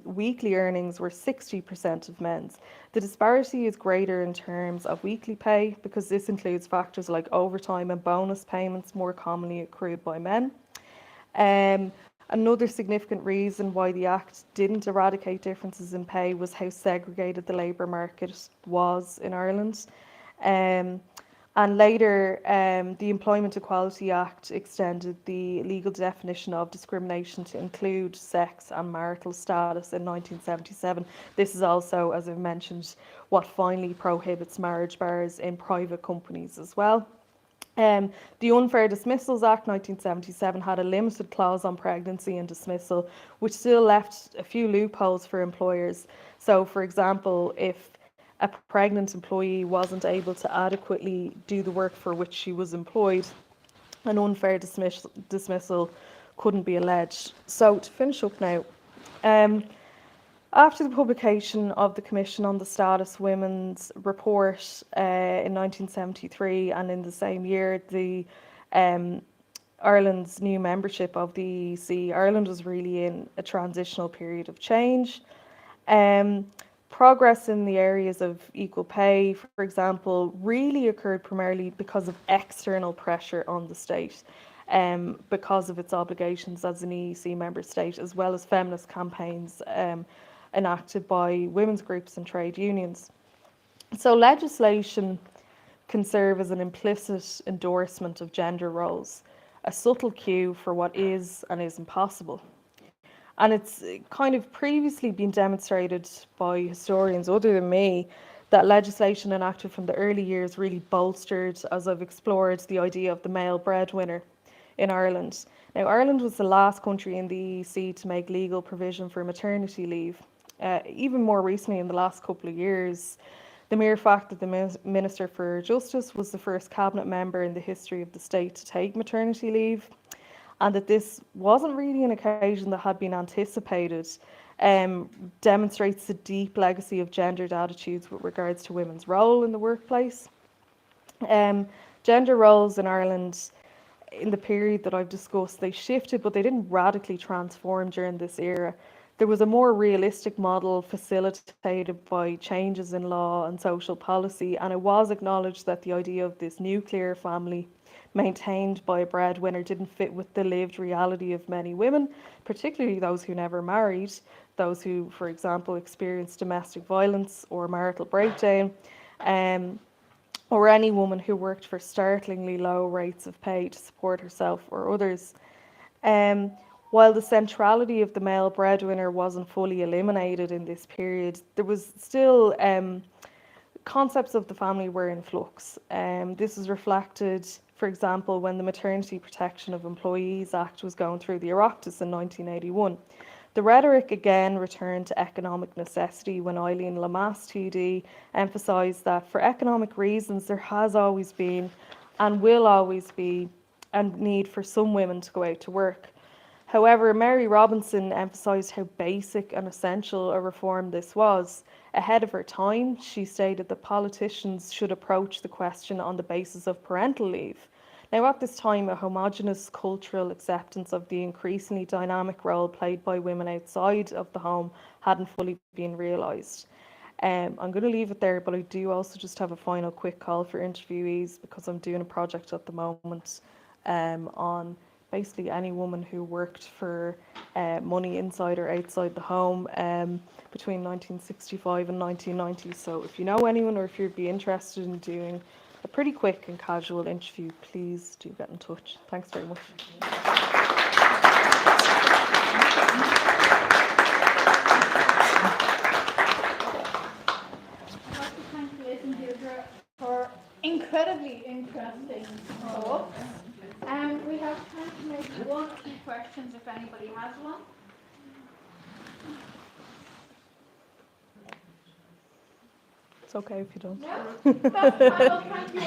weekly earnings were 60% of men's. The disparity is greater in terms of weekly pay because this includes factors like overtime and bonus payments more commonly accrued by men. Another significant reason why the Act didn't eradicate differences in pay was how segregated the labour market was in Ireland. And later, the Employment Equality Act extended the legal definition of discrimination to include sex and marital status in 1977. This is also, as I've mentioned, what finally prohibits marriage bars in private companies as well. The Unfair Dismissals Act 1977 had a limited clause on pregnancy and dismissal, which still left a few loopholes for employers. So, for example, if a pregnant employee wasn't able to adequately do the work for which she was employed, an unfair dismissal couldn't be alleged. So, to finish up now, after the publication of the Commission on the Status of Women's report in 1973, and in the same year, the Ireland's new membership of the EEC, Ireland was really in a transitional period of change. Progress in the areas of equal pay, for example, really occurred primarily because of external pressure on the state, because of its obligations as an EEC member state, as well as feminist campaigns enacted by women's groups and trade unions. So legislation can serve as an implicit endorsement of gender roles, a subtle cue for what is and isn't possible. And it's kind of previously been demonstrated by historians other than me that legislation enacted from the early years really bolstered, as I've explored, the idea of the male breadwinner in Ireland. Now, Ireland was the last country in the EEC to make legal provision for maternity leave. Even more recently, in the last couple of years, the mere fact that the Minister for Justice was the first cabinet member in the history of the state to take maternity leave, and that this wasn't really an occasion that had been anticipated, demonstrates the deep legacy of gendered attitudes with regards to women's role in the workplace. Gender roles in Ireland, in the period that I've discussed, they shifted, but they didn't radically transform during this era. There was a more realistic model facilitated by changes in law and social policy, and it was acknowledged that the idea of this nuclear family maintained by a breadwinner didn't fit with the lived reality of many women, particularly those who never married, those who, for example, experienced domestic violence or marital breakdown, or any woman who worked for startlingly low rates of pay to support herself or others. While the centrality of the male breadwinner wasn't fully eliminated in this period, there was still concepts of the family were in flux. This is reflected, for example, when the Maternity Protection of Employees Act was going through the Oireachtas in 1981. The rhetoric again returned to economic necessity when Eileen Lamass TD emphasised that for economic reasons there has always been and will always be a need for some women to go out to work. However, Mary Robinson emphasised how basic and essential a reform this was. Ahead of her time, she stated that politicians should approach the question on the basis of parental leave. Now, at this time, a homogenous cultural acceptance of the increasingly dynamic role played by women outside of the home hadn't fully been realised. I'm going to leave it there, but I do also just have a final quick call for interviewees because I'm doing a project at the moment on basically any woman who worked for money inside or outside the home between 1965 and 1990. So if you know anyone or if you'd be interested in doing a pretty quick and casual interview, please do get in touch. Thanks very much. I'd like to thank Liz and Deirdre for incredibly interesting talk. We have time to make 1 or 2 questions if anybody has one. It's okay if you don't. No? Well, thank you.